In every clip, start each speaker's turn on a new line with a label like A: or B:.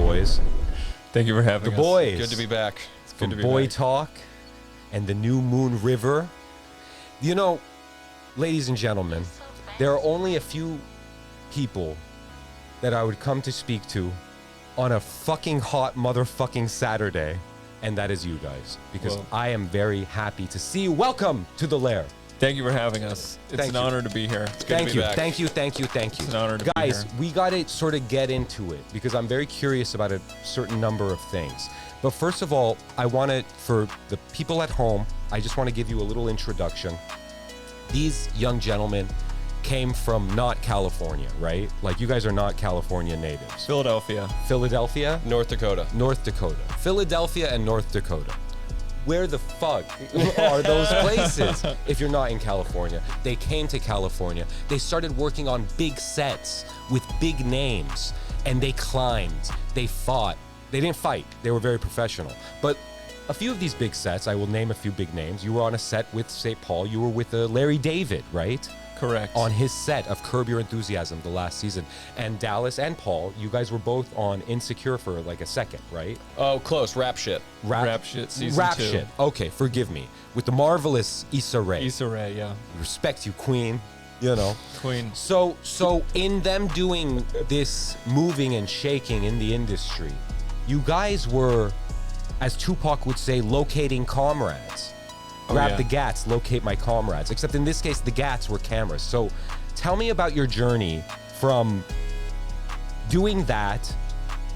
A: boys.
B: Thank you for having us.
A: The boys.
C: Good to be back.
B: It's good
A: From
B: to be
A: Boy
B: back.
A: Talk and the new Moon River. You know, ladies and gentlemen, there are only a few people that I would come to speak to on a fucking hot motherfucking Saturday, and that is you guys, because
B: Whoa.
A: I am very happy to see you. Welcome to the Lair.
B: Thank you for having us. It's
A: Thank
B: an
A: you.
B: honor to be here. It's good
A: Thank
B: to be
A: you,
B: back.
A: thank you, thank you, thank you.
B: It's an honor to be
A: Guys,
B: here.
A: we got to sort of get into it because I'm very curious about a certain number of things. But first of all, I want to, for the people at home, I just want to give you a little introduction. These young gentlemen came from not California, right? Like, you guys are not California natives.
B: Philadelphia.
A: Philadelphia,
C: North Dakota.
A: North Dakota. Philadelphia and North Dakota. Where the fuck are those places if you're not in California? They came to California. They started working on big sets with big names, and they climbed. They fought. They didn't fight. They were very professional. But a few of these big sets, I will name a few big names. You were on a set with St. Paul. You were with Larry David, right?
B: Correct.
A: On his set of Curb Your Enthusiasm the last season. And Dallas and Paul, you guys were both on Insecure for like a second, right?
C: Oh, close. Rap shit.
B: Rap Shit season
A: Rap
B: 2.
A: shit. Okay, forgive me. With the marvelous Issa Rae.
B: Issa Rae, yeah.
A: Respect you, queen. You know.
B: Queen.
A: So in them doing this moving and shaking in the industry, you guys were, as Tupac would say, locating comrades. Grab
B: yeah.
A: the gats, locate my comrades. Except in this case, the gats were cameras. So tell me about your journey from doing that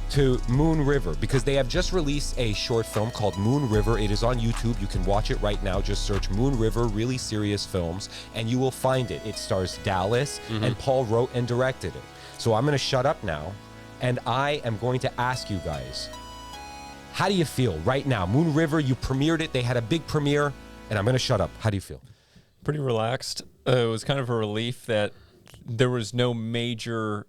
A: to Moon River, because they have just released a short film called Moon River. It is on YouTube. You can watch it right now. Just search Moon River, Really Serious Films, and you will find it. It stars Dallas, and Paul wrote and directed it. So I'm going to shut up now, and I am going to ask you guys, how do you feel right now? Moon River, you premiered it. They had a big premiere, and I'm going to shut up. How do you feel?
B: Pretty relaxed. It was kind of a relief that there was no major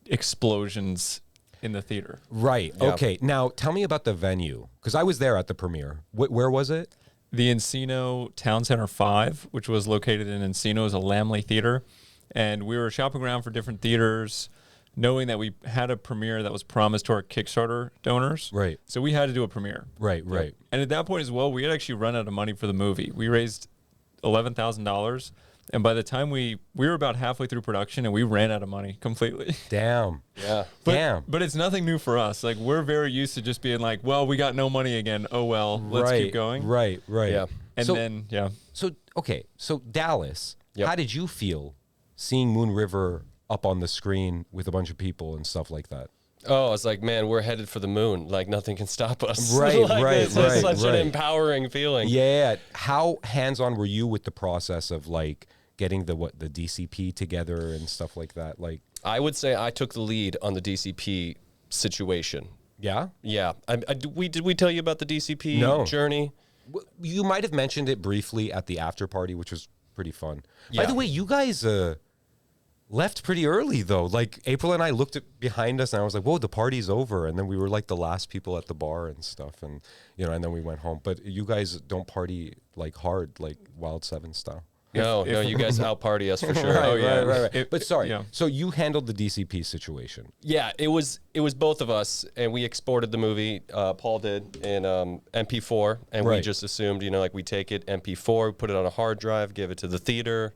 B: explosions in the theater.
A: Right.
C: Yeah.
A: Okay. Now, tell me about the venue, because I was there at the premiere. Where was it?
B: The Encino Town Center 5, which was located in Encino, is a Lamley theater. And we were shopping around for different theaters, knowing that we had a premiere that was promised to our Kickstarter donors.
A: Right.
B: So we had to do a premiere.
A: Right.
B: And at that point as well, we had actually run out of money for the movie. We raised $11,000. And by the time we were about halfway through production, and we ran out of money completely.
A: Damn.
C: Yeah.
A: Damn.
B: But it's nothing new for us. Like, we're very used to just being like, well, we got no money again. Oh, well, let's keep going.
A: Right.
C: Yeah.
B: And
A: So-
B: then, yeah.
A: So, okay. So, Dallas,
C: Yep.
A: how did you feel seeing Moon River up on the screen with a bunch of people and stuff like that?
C: Oh, I was like, man, we're headed for the moon. Like, nothing can stop us.
A: Right,
C: Like,
A: right,
C: it's
A: right,
C: such
A: right.
C: an empowering feeling.
A: Yeah. How hands-on were you with the process of, like, getting the DCP together and stuff like that? Like,
C: I would say I took the lead on the DCP situation.
A: yeah?
C: Yeah. Did we tell you about the DCP
A: No.
C: journey?
A: You might have mentioned it briefly at the after party, which was pretty fun. By
C: Yeah.
A: the way, you guys left pretty early, though. Like, April and I looked behind us, and I was like, whoa, the party's over. And then we were, like, the last people at the bar and stuff. And, you know, and then we went home. But you guys don't party, like, hard, like Wild 7 style.
C: No, you guys out party us for sure.
A: Right. But sorry.
B: yeah.
A: So you handled the DCP situation.
C: Yeah, it was both of us, and we exported the movie. Paul did in MP4, and we
A: Right.
C: just assumed, like we take it MP4, put it on a hard drive, give it to the theater,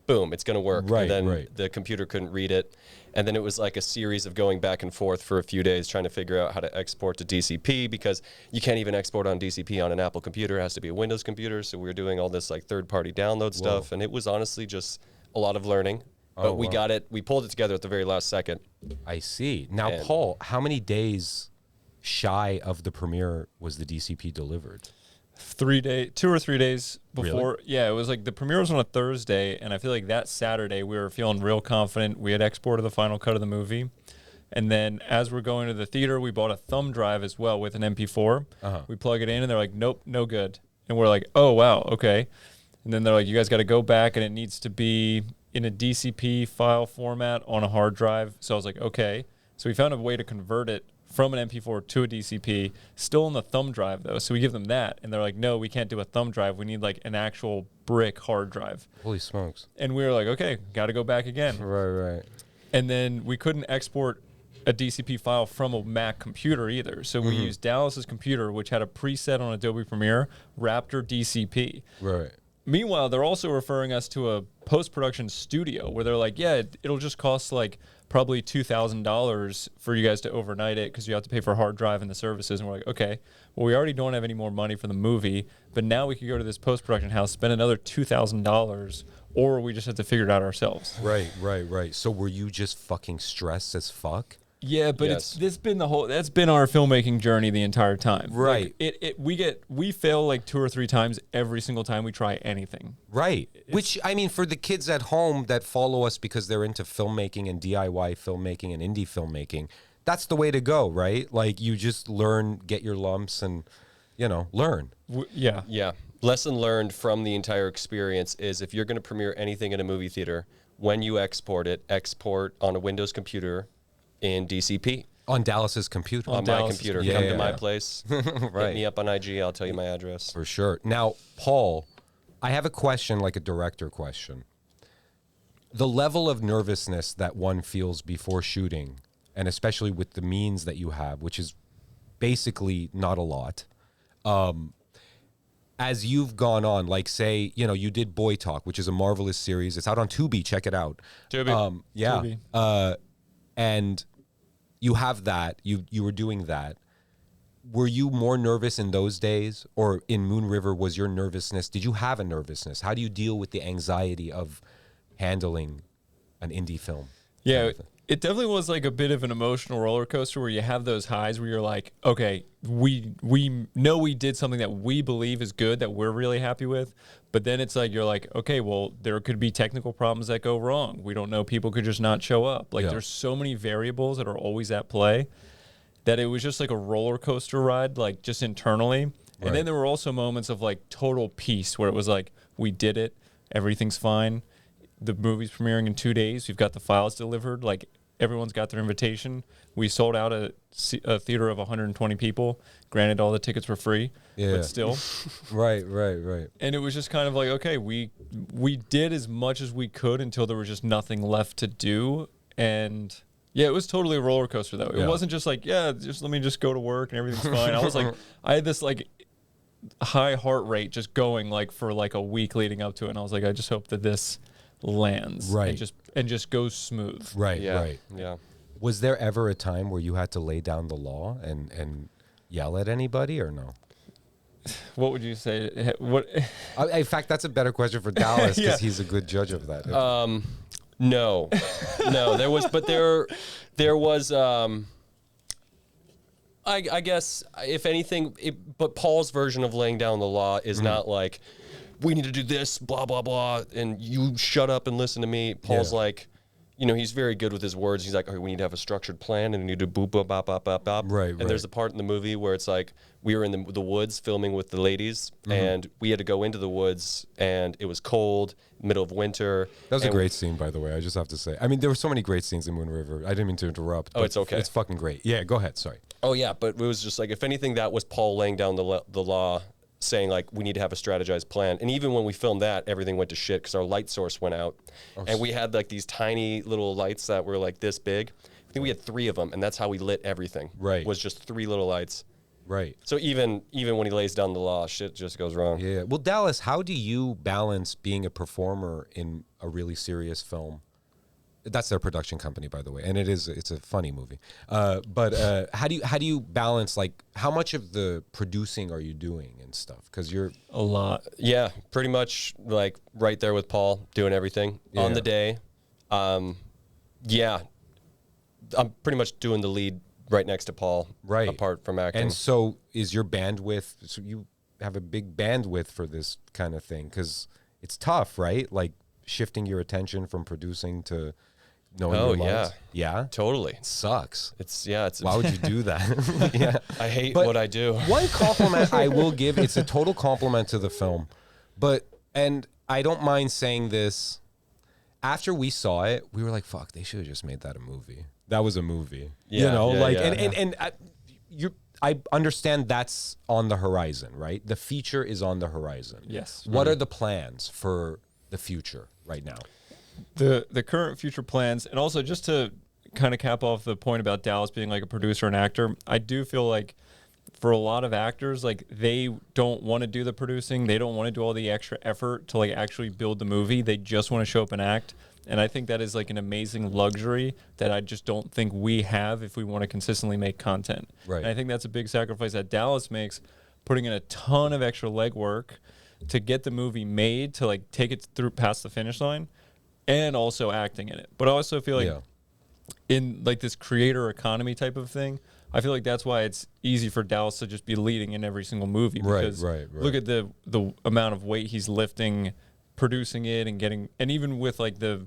C: boom, it's gonna work.
A: Right,
C: and then
A: right.
C: the computer couldn't read it, and then it was like a series of going back and forth for a few days trying to figure out how to export to DCP, because you can't even export on DCP on an Apple computer. It has to be a Windows computer. So we were doing all this like third-party download stuff, and it was honestly just a lot of learning. But we got it. We pulled it together at the very last second.
A: I see. Now,
C: And-
A: Paul, how many days shy of the premiere was the DCP delivered?
B: 2 or 3 days before.
A: Really?
B: Yeah, it was like the premiere was on a Thursday, and I feel like that Saturday we were feeling real confident. We had exported the final cut of the movie, and then as we're going to the theater, we bought a thumb drive as well with an MP4. We plug it in, and they're like, "Nope, no good." And we're like, "Oh wow, okay." And then they're like, "You guys got to go back, and it needs to be in a DCP file format on a hard drive." So I was like, "Okay." So we found a way to convert it from an MP4 to a DCP, still on the thumb drive though. So we give them that, and they're like, "No, we can't do a thumb drive. We need like an actual brick hard drive."
A: Holy smokes.
B: And we were like, "Okay, got to go back again."
A: Right.
B: And then we couldn't export a DCP file from a Mac computer either. So we used Dallas's computer, which had a preset on Adobe Premiere, Raptor DCP.
A: Right.
B: Meanwhile, they're also referring us to a post-production studio where they're like, yeah, it'll just cost like probably $2,000 for you guys to overnight it because you have to pay for a hard drive and the services. And we're like, okay, well, we already don't have any more money for the movie, but now we could go to this post-production house, spend another $2,000, or we just have to figure it out ourselves.
A: Right. So were you just fucking stressed as fuck?
B: Yeah, but
C: Yes.
B: that's been our filmmaking journey the entire time.
A: Right.
B: Like, we fail like 2 or 3 times every single time we try anything.
A: Right. Which, I mean, for the kids at home that follow us because they're into filmmaking and DIY filmmaking and indie filmmaking, that's the way to go, right? Like, you just learn, get your lumps and, learn.
B: Yeah.
C: Yeah. Lesson learned from the entire experience is if you're going to premiere anything in a movie theater, when you export it, export on a Windows computer in DCP.
A: On Dallas's computer.
C: On my
B: Dallas's
C: computer.
A: computer.
C: Come
A: Yeah.
C: to my place.
A: Right.
C: Hit me up on IG. I'll tell you my address.
A: For sure. Now, Paul, I have a question, like a director question. The level of nervousness that one feels before shooting, and especially with the means that you have, which is basically not a lot, as you've gone on, like say, you did Boy Talk, which is a marvelous series. It's out on Tubi. Check it out.
C: Tubi.
A: Yeah.
B: Tubi.
A: And you have that. You were doing that. Were you more nervous in those days, or in Moon River? Was your nervousness? Did you have a nervousness? How do you deal with the anxiety of handling an indie film?
B: Yeah, it definitely was like a bit of an emotional roller coaster where you have those highs where you're like, okay, we know we did something that we believe is good, that we're really happy with, but then it's like you're like, okay, well, there could be technical problems that go wrong. We don't know. People could just not show up. Like, there's so many variables that are always at play that it was just like a roller coaster ride, like just internally.
A: Right.
B: And then there were also moments of like total peace where it was like, we did it, everything's fine. The movie's premiering in 2 days. We've got the files delivered. Like, everyone's got their invitation. We sold out a theater of 120 people. Granted, all the tickets were free, but still.
A: Right.
B: And it was just kind of like, okay, we did as much as we could until there was just nothing left to do. And yeah, it was totally a roller coaster though. It wasn't just like, just let me just go to work and everything's fine. I was like, I had this like high heart rate just going like for like a week leading up to it. And I was like, I just hope that this lands and just goes smooth.
A: Right.
C: Yeah.
A: Was there ever a time where you had to lay down the law and yell at anybody, or no?
B: What would you say? What?
A: In fact, that's a better question for Dallas because he's a good judge of that.
C: No, there was. I guess if anything, but Paul's version of laying down the law is not like, we need to do this, blah, blah, blah, and you shut up and listen to me. Paul's like, he's very good with his words. He's like, okay, we need to have a structured plan, and we need to boop, bop, bop, bop, bop, bop.
A: Right.
C: And there's a part in the movie where it's like, we were in the woods filming with the ladies, and we had to go into the woods, and it was cold, middle of winter.
A: That was a great scene, by the way. I just have to say. I mean, there were so many great scenes in Moon River. I didn't mean to interrupt.
C: Oh, it's okay.
A: It's fucking great. Yeah, go ahead. Sorry.
C: Oh, yeah, but it was just like, if anything, that was Paul laying down the law, saying like, we need to have a strategized plan. And even when we filmed that, everything went to shit because our light source went out. And we had like these tiny little lights that were like this big. I think we had 3 of them, and that's how we lit everything.
A: Right.
C: Was just 3 little lights.
A: Right.
C: So even when he lays down the law, shit just goes wrong.
A: Yeah. Well, Dallas, how do you balance being a performer in a really serious film? That's their production company, by the way, and it's a funny movie. But how do you balance, like, how much of the producing are you doing and stuff? Because you're
B: A lot.
C: Yeah, pretty much like right there with Paul, doing everything on the day. Yeah, I'm pretty much doing the lead right next to Paul,
A: right
C: apart from acting.
A: And so is your bandwidth? So you have a big bandwidth for this kind of thing because it's tough, right? Like shifting your attention from producing to knowing your lines. Yeah,
C: Totally.
A: It sucks.
C: It's
A: Why would you do that? Yeah,
C: I hate
A: But
C: what I do.
A: One compliment I will give, it's a total compliment to the film, and I don't mind saying this, after we saw it, we were like, fuck, they should have just made that a movie. That was a movie. I understand that's on the horizon, right? The feature is on the horizon.
B: Yes.
A: What are the plans for the future right now?
B: The current future plans, and also just to kind of cap off the point about Dallas being like a producer and actor, I do feel like for a lot of actors, like they don't want to do the producing. They don't want to do all the extra effort to like actually build the movie. They just want to show up and act. And I think that is like an amazing luxury that I just don't think we have if we want to consistently make content.
A: Right.
B: And I think that's a big sacrifice that Dallas makes, putting in a ton of extra legwork to get the movie made, to like take it through past the finish line, and also acting in it. But I also feel like in like this creator economy type of thing, I feel like that's why it's easy for Dallas to just be leading in every single movie. Because look at the amount of weight he's lifting, producing it and getting, and even with like the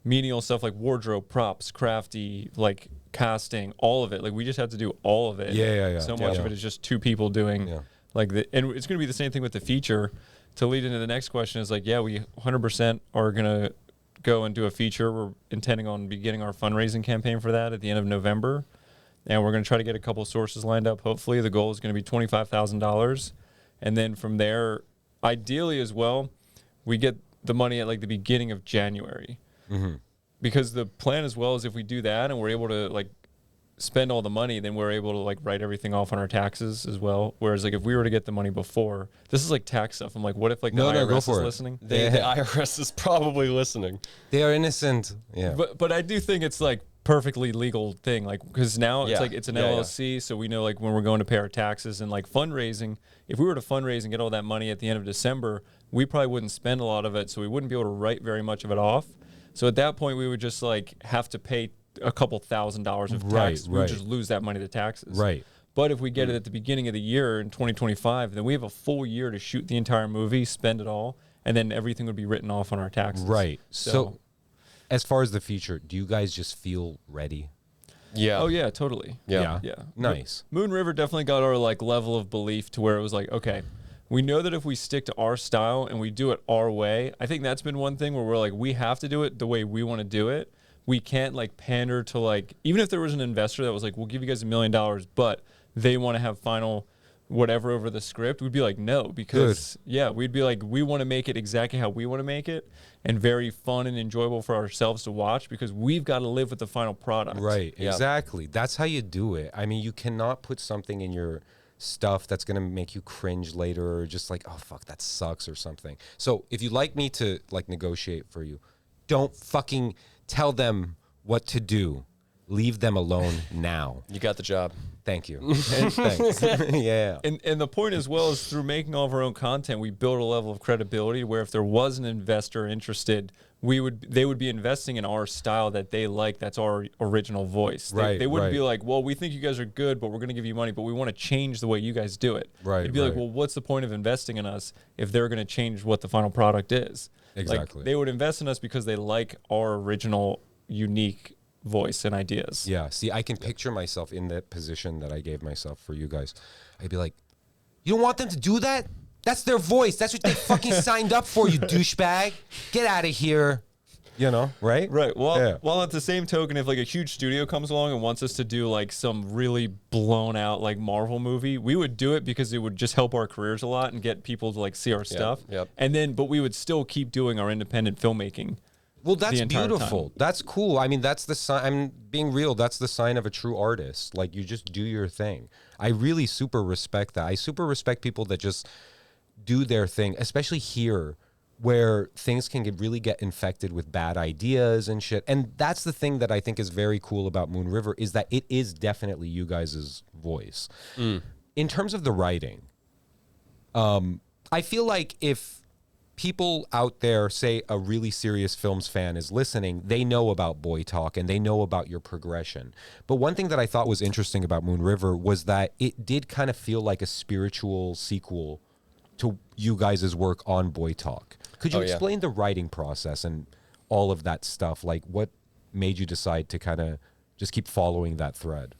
B: menial stuff like wardrobe, props, crafty, like casting, all of it. Like we just have to do all of it. So much of it is just two people doing like the, and it's going to be the same thing with the feature. To lead into the next question is like, we 100% are going to go and do a feature. We're intending on beginning our fundraising campaign for that at the end of November. And we're going to try to get a couple sources lined up. Hopefully the goal is going to be $25,000. And then from there, ideally as well, we get the money at like the beginning of January. Because the plan as well is if we do that and we're able to like spend all the money, then we're able to like write everything off on our taxes as well. Whereas like if we were to get the money before, this is like tax stuff. I'm like, what if like the IRS is listening?
C: The IRS is probably listening.
A: They are innocent.
B: But I do think it's like perfectly legal thing, like because now it's like it's an LLC, so we know like when we're going to pay our taxes and like fundraising. If we were to fundraise and get all that money at the end of December, we probably wouldn't spend a lot of it, so we wouldn't be able to write very much of it off. So at that point, we would just like have to pay a couple $1,000s of tax. We would just lose that money to taxes. But if we get it at the beginning of the year in 2025, then we have a full year to shoot the entire movie, spend it all, and then everything would be written off on our taxes.
A: So as far as the feature, do you guys just feel ready?
B: Oh yeah, totally. Yeah.
A: Nice.
B: Moon River definitely got our like level of belief to where it was like, okay, we know that if we stick to our style and we do it our way, I think that's been one thing where we're like, we have to do it the way we want to do it. We can't like pander to like, even if there was an investor that was like, we'll give you guys $1 million, but they want to have final whatever over the script, we'd be like, no, because we'd be like, we want to make it exactly how we want to make it and very fun and enjoyable for ourselves to watch, because we've got to live with the final product.
A: Exactly. That's how you do it. I mean, you cannot put something in your stuff that's going to make you cringe later, or just like, oh fuck, that sucks or something. So if you'd like me to like negotiate for you, don't fucking tell them what to do. Leave them alone now.
C: You got the job.
A: Thank you. Thanks.
B: And the point as well is through making all of our own content, we build a level of credibility where if there was an investor interested, they would be investing in our style that they like. That's our original voice. They wouldn't be like, well, we think you guys are good, but we're going to give you money, but we want to change the way you guys do it. They'd be like, well, what's the point of investing in us if they're going to change what the final product is?
A: Exactly.
B: Like, they would invest in us because they like our original, unique voice and ideas.
A: See, I can picture myself in that position that I gave myself for you guys. I'd be like, you don't want them to do that? That's their voice. That's what they fucking signed up for, you douchebag. Get out of here. You know, right?
B: While at the same token, if like a huge studio comes along and wants us to do like some really blown out like Marvel movie, we would do it because it would just help our careers a lot and get people to like see our stuff. And then, but we would still keep doing our independent filmmaking.
A: Well, that's beautiful. That's cool. I mean, that's the sign. I'm being real. That's the sign of a true artist. Like, you just do your thing. I really super respect that. I super respect people that just do their thing, especially here where things can really get infected with bad ideas and shit. And that's the thing that I think is very cool about Moon River, is that it is definitely you guys' voice. In terms of the writing, I feel like if people out there, say a really serious films fan is listening, they know about Boy Talk and they know about your progression. But one thing that I thought was interesting about Moon River was that it did kind of feel like a spiritual sequel to you guys' work on Boy Talk. Could you explain the writing process and all of that stuff? Like, what made you decide to kind of just keep following that thread?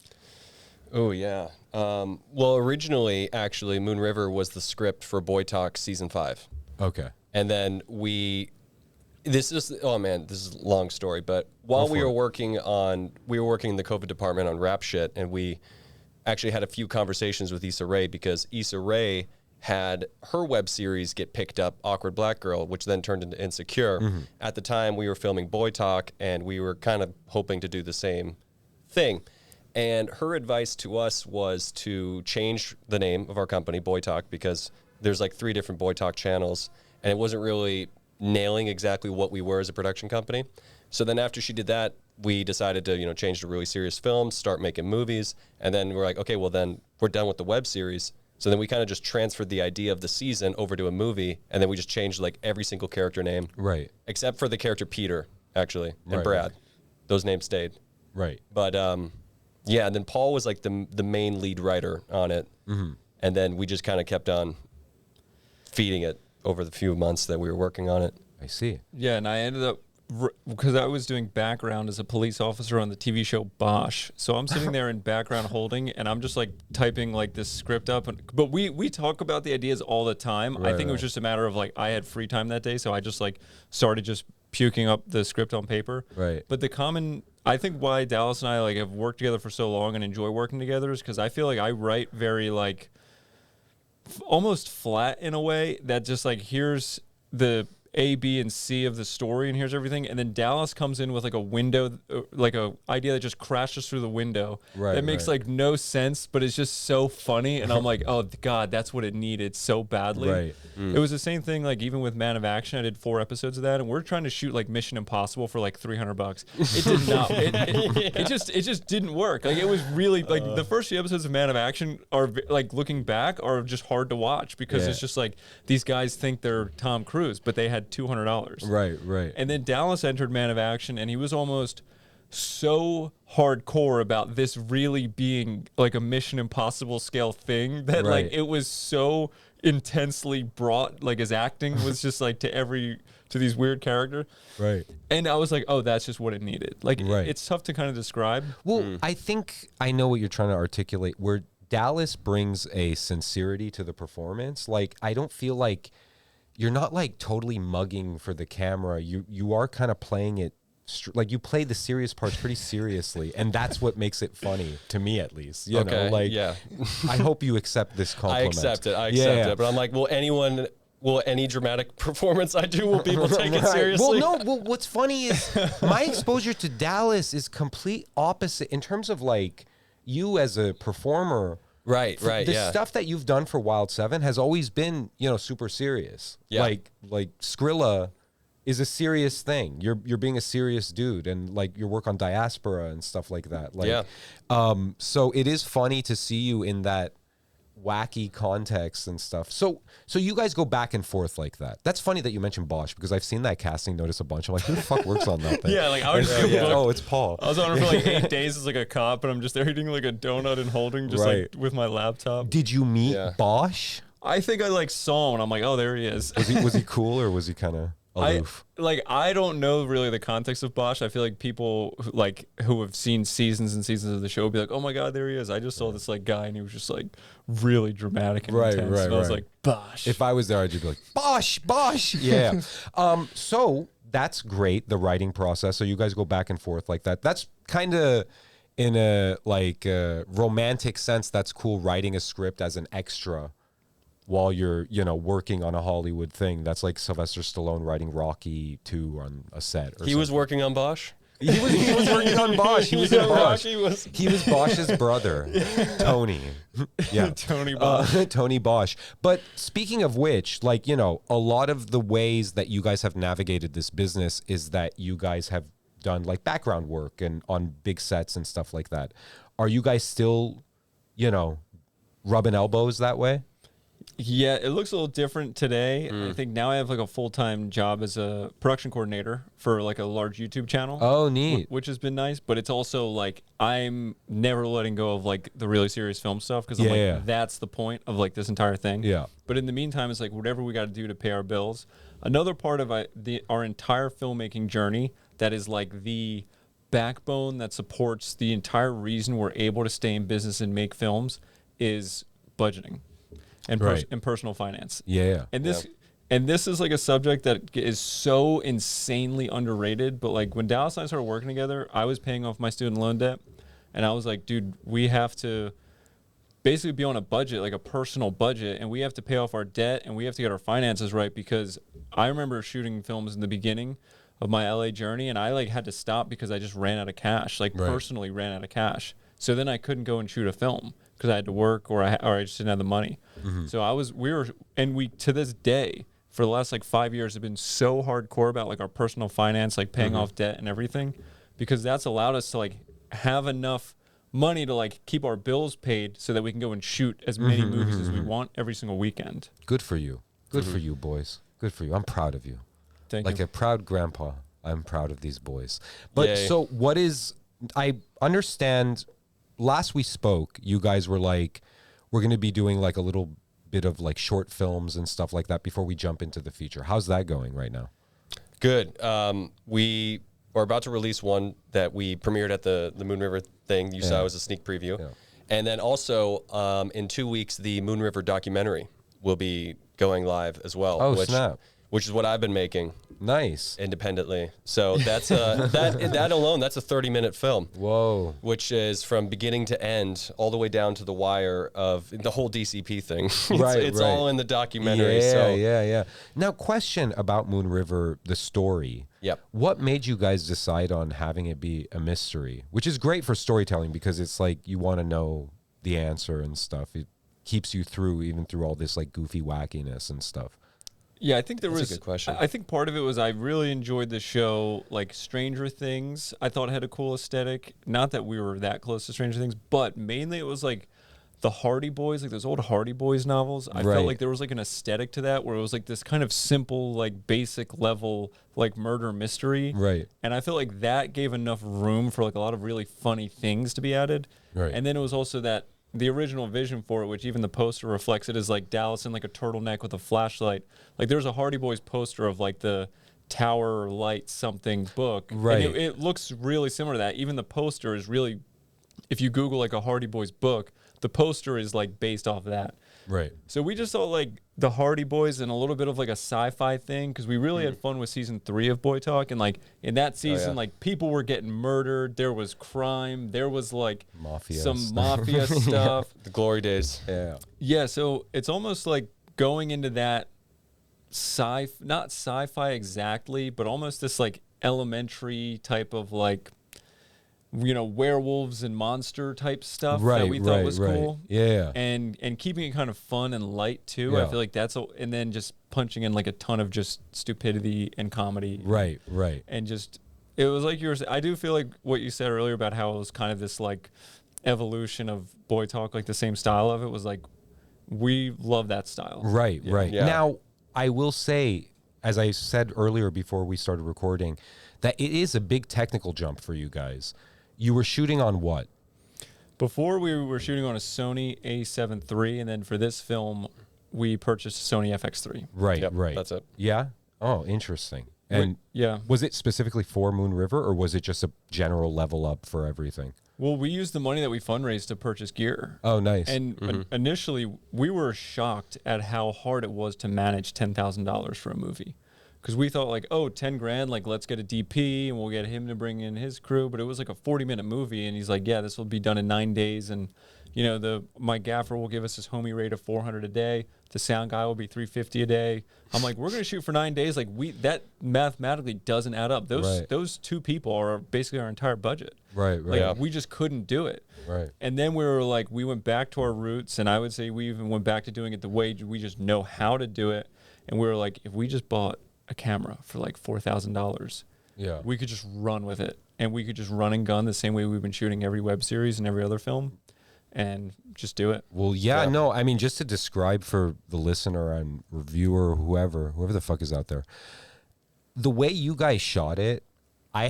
C: Oh, yeah. Well, originally, actually, Moon River was the script for Boy Talk Season 5.
A: Okay.
C: And then this is a long story, but while we were working in the COVID department on rap shit, and we actually had a few conversations with Issa Rae, because Issa Rae had her web series get picked up, Awkward Black Girl, which then turned into Insecure. At the time, we were filming Boy Talk, and we were kind of hoping to do the same thing. And her advice to us was to change the name of our company, Boy Talk, because there's like 3 different Boy Talk channels, and it wasn't really nailing exactly what we were as a production company. So then after she did that, we decided to, change to Really Serious Films, start making movies, and then we're like, okay, well then we're done with the web series. So then we kind of just transferred the idea of the season over to a movie, and then we just changed like every single character name.
A: Right.
C: Except for the character Peter, actually, and
A: Right,
C: Brad.
A: right.
C: Those names stayed.
A: Right.
C: But yeah, and then Paul was like the main lead writer on it. Mm-hmm. And then we just kind of kept on feeding it over the few months that we were working on it.
A: I see.
B: Yeah, and I ended up, because I was doing background as a police officer on the TV show Bosch. So I'm sitting there in background holding, and I'm just like typing like this script up. But we talk about the ideas all the time. I think it was just a matter of like I had free time that day, so I just like started just puking up the script on paper.
A: Right.
B: But I think why Dallas and I like have worked together for so long and enjoy working together is because I feel like I write very like almost flat in a way that just like here's the A, B, and C of the story, and here's everything. And then Dallas comes in with like a window, like a idea that just crashes through the window.
A: Right,
B: that makes like no sense, but it's just so funny. And I'm like, oh God, that's what it needed so badly.
A: Right.
B: It was the same thing, like even with Man of Action, I did 4 episodes of that, and we're trying to shoot like Mission Impossible for like $300. It did not. It just didn't work. Like it was really like the first few episodes of Man of Action are like looking back are just hard to watch because it's just like these guys think they're Tom Cruise, but they had $200.
A: Right.
B: And then Dallas entered Man of Action, and he was almost so hardcore about this really being like a Mission Impossible scale thing that like it was so intensely brought, like his acting was just like to these weird characters.
A: Right.
B: And I was like, oh, that's just what it needed. Like it's tough to kind of describe.
A: Well, I think I know what you're trying to articulate, where Dallas brings a sincerity to the performance. Like, I don't feel like you're not like totally mugging for the camera. You are kind of playing it like you play the serious parts pretty seriously, and that's what makes it funny to me, at least. You know, like I hope you accept this compliment.
C: I accept it. But I'm like, will any dramatic performance I do, will people take it seriously?
A: Well, no. Well, what's funny is my exposure to Dallas is complete opposite in terms of like you as a performer.
C: Right.
A: The stuff that you've done for Wild 7 has always been, super serious. Yeah. Like Skrilla is a serious thing. You're being a serious dude, and like your work on Diaspora and stuff like that. Like, so it is funny to see you in that wacky context and stuff. So you guys go back and forth like that. That's funny that you mentioned Bosch, because I've seen that casting notice a bunch. I'm like, who the fuck works on that thing?
B: Yeah, like I was
A: oh, it's Paul.
B: I was on it for like 8 days as like a cop, and I'm just there eating like a donut and holding just like with my laptop.
A: Did you meet Bosch?
B: I think I like saw him, and I'm like, oh, there he is.
A: Was he cool, or was he kind of aloof?
B: I don't know really the context of Bosch. I feel like people who have seen seasons and seasons of the show will be like, oh my God, there he is. I just saw this like guy, and he was just like really dramatic and intense. And I was like, Bosch.
A: If I was there, I'd just be like, Bosch. Yeah. So that's great, the writing process. So you guys go back and forth like that. That's kind of in a like romantic sense. That's cool, writing a script as an extra while you're, working on a Hollywood thing. That's like Sylvester Stallone writing Rocky 2 on a set.
C: He was working on Bosch?
A: He was working on Bosch. He was in Bosch. He was Bosch's brother, Tony. Yeah.
B: Tony Bosch.
A: Tony Bosch. But speaking of which, like, a lot of the ways that you guys have navigated this business is that you guys have done like background work and on big sets and stuff like that. Are you guys still, rubbing elbows that way?
B: Yeah, it looks a little different today. I think now I have like a full-time job as a production coordinator for like a large YouTube channel.
A: Oh, neat.
B: Which has been nice, but it's also like I'm never letting go of like the really serious film stuff, because that's the point of like this entire thing.
A: Yeah.
B: But in the meantime, it's like whatever we got to do to pay our bills. Another part of our entire filmmaking journey that is like the backbone that supports the entire reason we're able to stay in business and make films is budgeting. And personal finance.
A: Yeah.
B: And this is like a subject that is so insanely underrated. But like when Dallas and I started working together, I was paying off my student loan debt, and I was like, dude, we have to basically be on a budget, like a personal budget, and we have to pay off our debt, and we have to get our finances right, because I remember shooting films in the beginning of my LA journey, and I like had to stop because I just ran out of cash, like personally ran out of cash. So then I couldn't go and shoot a film because I had to work or I just didn't have the money. So we to this day for the last like 5 years have been so hardcore about like our personal finance, like paying off debt and everything, because that's allowed us to like have enough money to like keep our bills paid so that we can go and shoot as many movies as we want every single weekend.
A: Good for you. Good for you, boys. Good for you. I'm proud of you.
B: Thank
A: like
B: you.
A: a proud grandpa, I'm proud of these boys. But
C: Yay.
A: so what is, I understand, last we spoke, you guys were like, we're going to be doing like a little bit of like short films and stuff like that before we jump into the feature. How's that going right now?
C: Good. We are about to release one that we premiered at the Moon River thing. You saw it was a sneak preview.
A: Yeah.
C: And then also in 2 weeks, the Moon River documentary will be going live as well.
A: Oh, snap.
C: Which is what I've been making
A: Nice.
C: independently. So that's that alone, that's a 30-minute film.
A: Whoa.
C: Which is from beginning to end, all the way down to the wire of the whole DCP thing. It's all in the documentary.
A: Yeah. Now, question about Moon River, the story.
C: Yep.
A: What made you guys decide on having it be a mystery? Which is great for storytelling because it's like you want to know the answer and stuff. It keeps you through, even through all this like goofy wackiness and stuff.
B: Yeah, I think there
C: That's
B: was
C: a good question.
B: I think part of it was I really enjoyed the show, like Stranger Things. I thought it had a cool aesthetic. Not that we were that close to Stranger Things, but mainly it was like the Hardy Boys, like those old Hardy Boys novels. I felt like there was like an aesthetic to that where it was like this kind of simple, like basic level, like murder mystery.
A: Right.
B: And I felt like that gave enough room for like a lot of really funny things to be added.
A: Right.
B: And then it was also that the original vision for it, which even the poster reflects it, is like Dallas in like a turtleneck with a flashlight. Like there's a Hardy Boys poster of like the Tower Light something book.
A: Right.
B: And it looks really similar to that. Even the poster is really, if you Google like a Hardy Boys book, the poster is like based off of that.
A: Right.
B: So we just saw like the Hardy Boys and a little bit of like a sci-fi thing because we really had fun with season 3 of Boy Talk, and like in that season, like people were getting murdered, there was crime, there was like
A: Mafia
B: some
A: stuff.
B: mafia stuff.
C: The glory days.
A: Yeah.
B: Yeah, so it's almost like going into that not sci-fi exactly, but almost this like elementary type of like, you know, werewolves and monster type stuff that we thought was cool.
A: Yeah.
B: And keeping it kind of fun and light too. I feel like and then just punching in like a ton of just stupidity and comedy.
A: Right.
B: And just, it was like I do feel like what you said earlier about how it was kind of this like evolution of Boy Talk, like the same style of it was like, we love that style.
A: Right.
C: Yeah.
A: Now, I will say, as I said earlier before we started recording, that it is a big technical jump for you guys. You were shooting on what?
B: Before we were shooting on a Sony A7 III, and then for this film, we purchased a Sony FX3.
A: Right.
C: Yep, that's it.
A: Yeah? Oh, interesting. And
B: yeah.
A: was it specifically for Moon River, or was it just a general level up for everything?
B: Well, we used the money that we fundraised to purchase gear.
A: Oh, nice.
B: And initially, we were shocked at how hard it was to manage $10,000 for a movie. Because we thought like, oh, 10 grand, like let's get a DP and we'll get him to bring in his crew. But it was like a 40-minute movie, and he's like, yeah, this will be done in 9 days. And, you know, my gaffer will give us his homie rate of $400 a day. The sound guy will be $350 a day. I'm like, we're going to shoot for 9 days. Like that mathematically doesn't add up. Those two people are basically our entire budget.
A: Right.
B: Like we just couldn't do it.
A: Right.
B: And then we went back to our roots, and I would say we even went back to doing it the way we just know how to do it. And we were like, if we just bought a camera for like $4,000, we could just run with it, and we could just run and gun the same way we've been shooting every web series and every other film, and just do it.
A: Well, no, I mean, just to describe for the listener and reviewer, whoever the fuck is out there, the way you guys shot it, I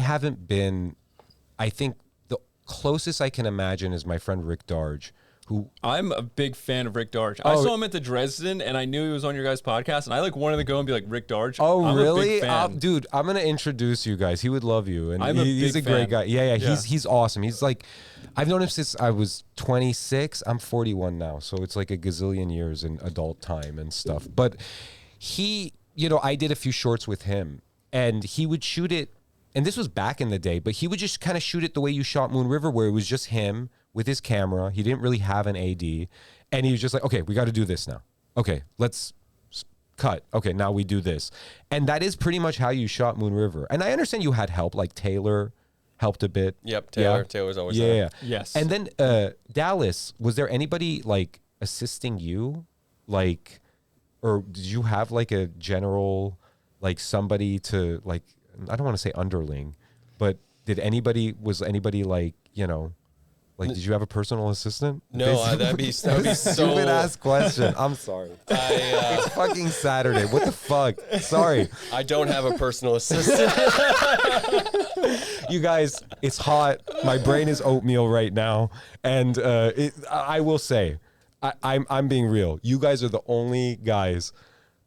A: think the closest I can imagine is my friend Rick Darge, who
B: I'm a big fan of Rick Darge. I saw him at the Dresden, and I knew he was on your guys' podcast, and I like wanted to go and be like, Rick Darge.
A: Oh,
B: I'm
A: really?
B: A big fan.
A: Dude, I'm gonna introduce you guys. He would love you, and he's a
B: big
A: great
B: fan.
A: guy. Yeah. He's awesome. He's like, I've known him since I was 26. I'm 41 now, so it's like a gazillion years in adult time and stuff. But he, you know, I did a few shorts with him, and he would shoot it. And this was back in the day, but he would just kind of shoot it the way you shot Moon River, where it was just him with his camera. He didn't really have an AD, and he was just like, okay, we got to do this now. Okay, let's cut. Okay, now we do this. And that is pretty much how you shot Moon River. And I understand you had help, like Taylor helped a bit.
C: Yep, Taylor's always there.
A: Yeah.
B: Yes.
A: And then Dallas, was there anybody like assisting you? Like, or did you have like a general, like somebody to like, I don't want to say underling, but was anybody like, you know, like, did you have a personal assistant?
C: No, that'd be so.
A: Stupid ass question. I'm sorry. It's fucking Saturday. What the fuck? Sorry.
C: I don't have a personal assistant.
A: You guys, it's hot. My brain is oatmeal right now, and I will say, I'm being real. You guys are the only guys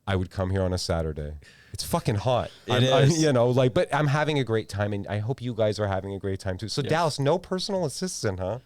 A: I would come here on a Saturday. It's fucking hot.
C: It is.
A: You know, like, but I'm having a great time, and I hope you guys are having a great time too. So Dallas, no personal assistant, huh?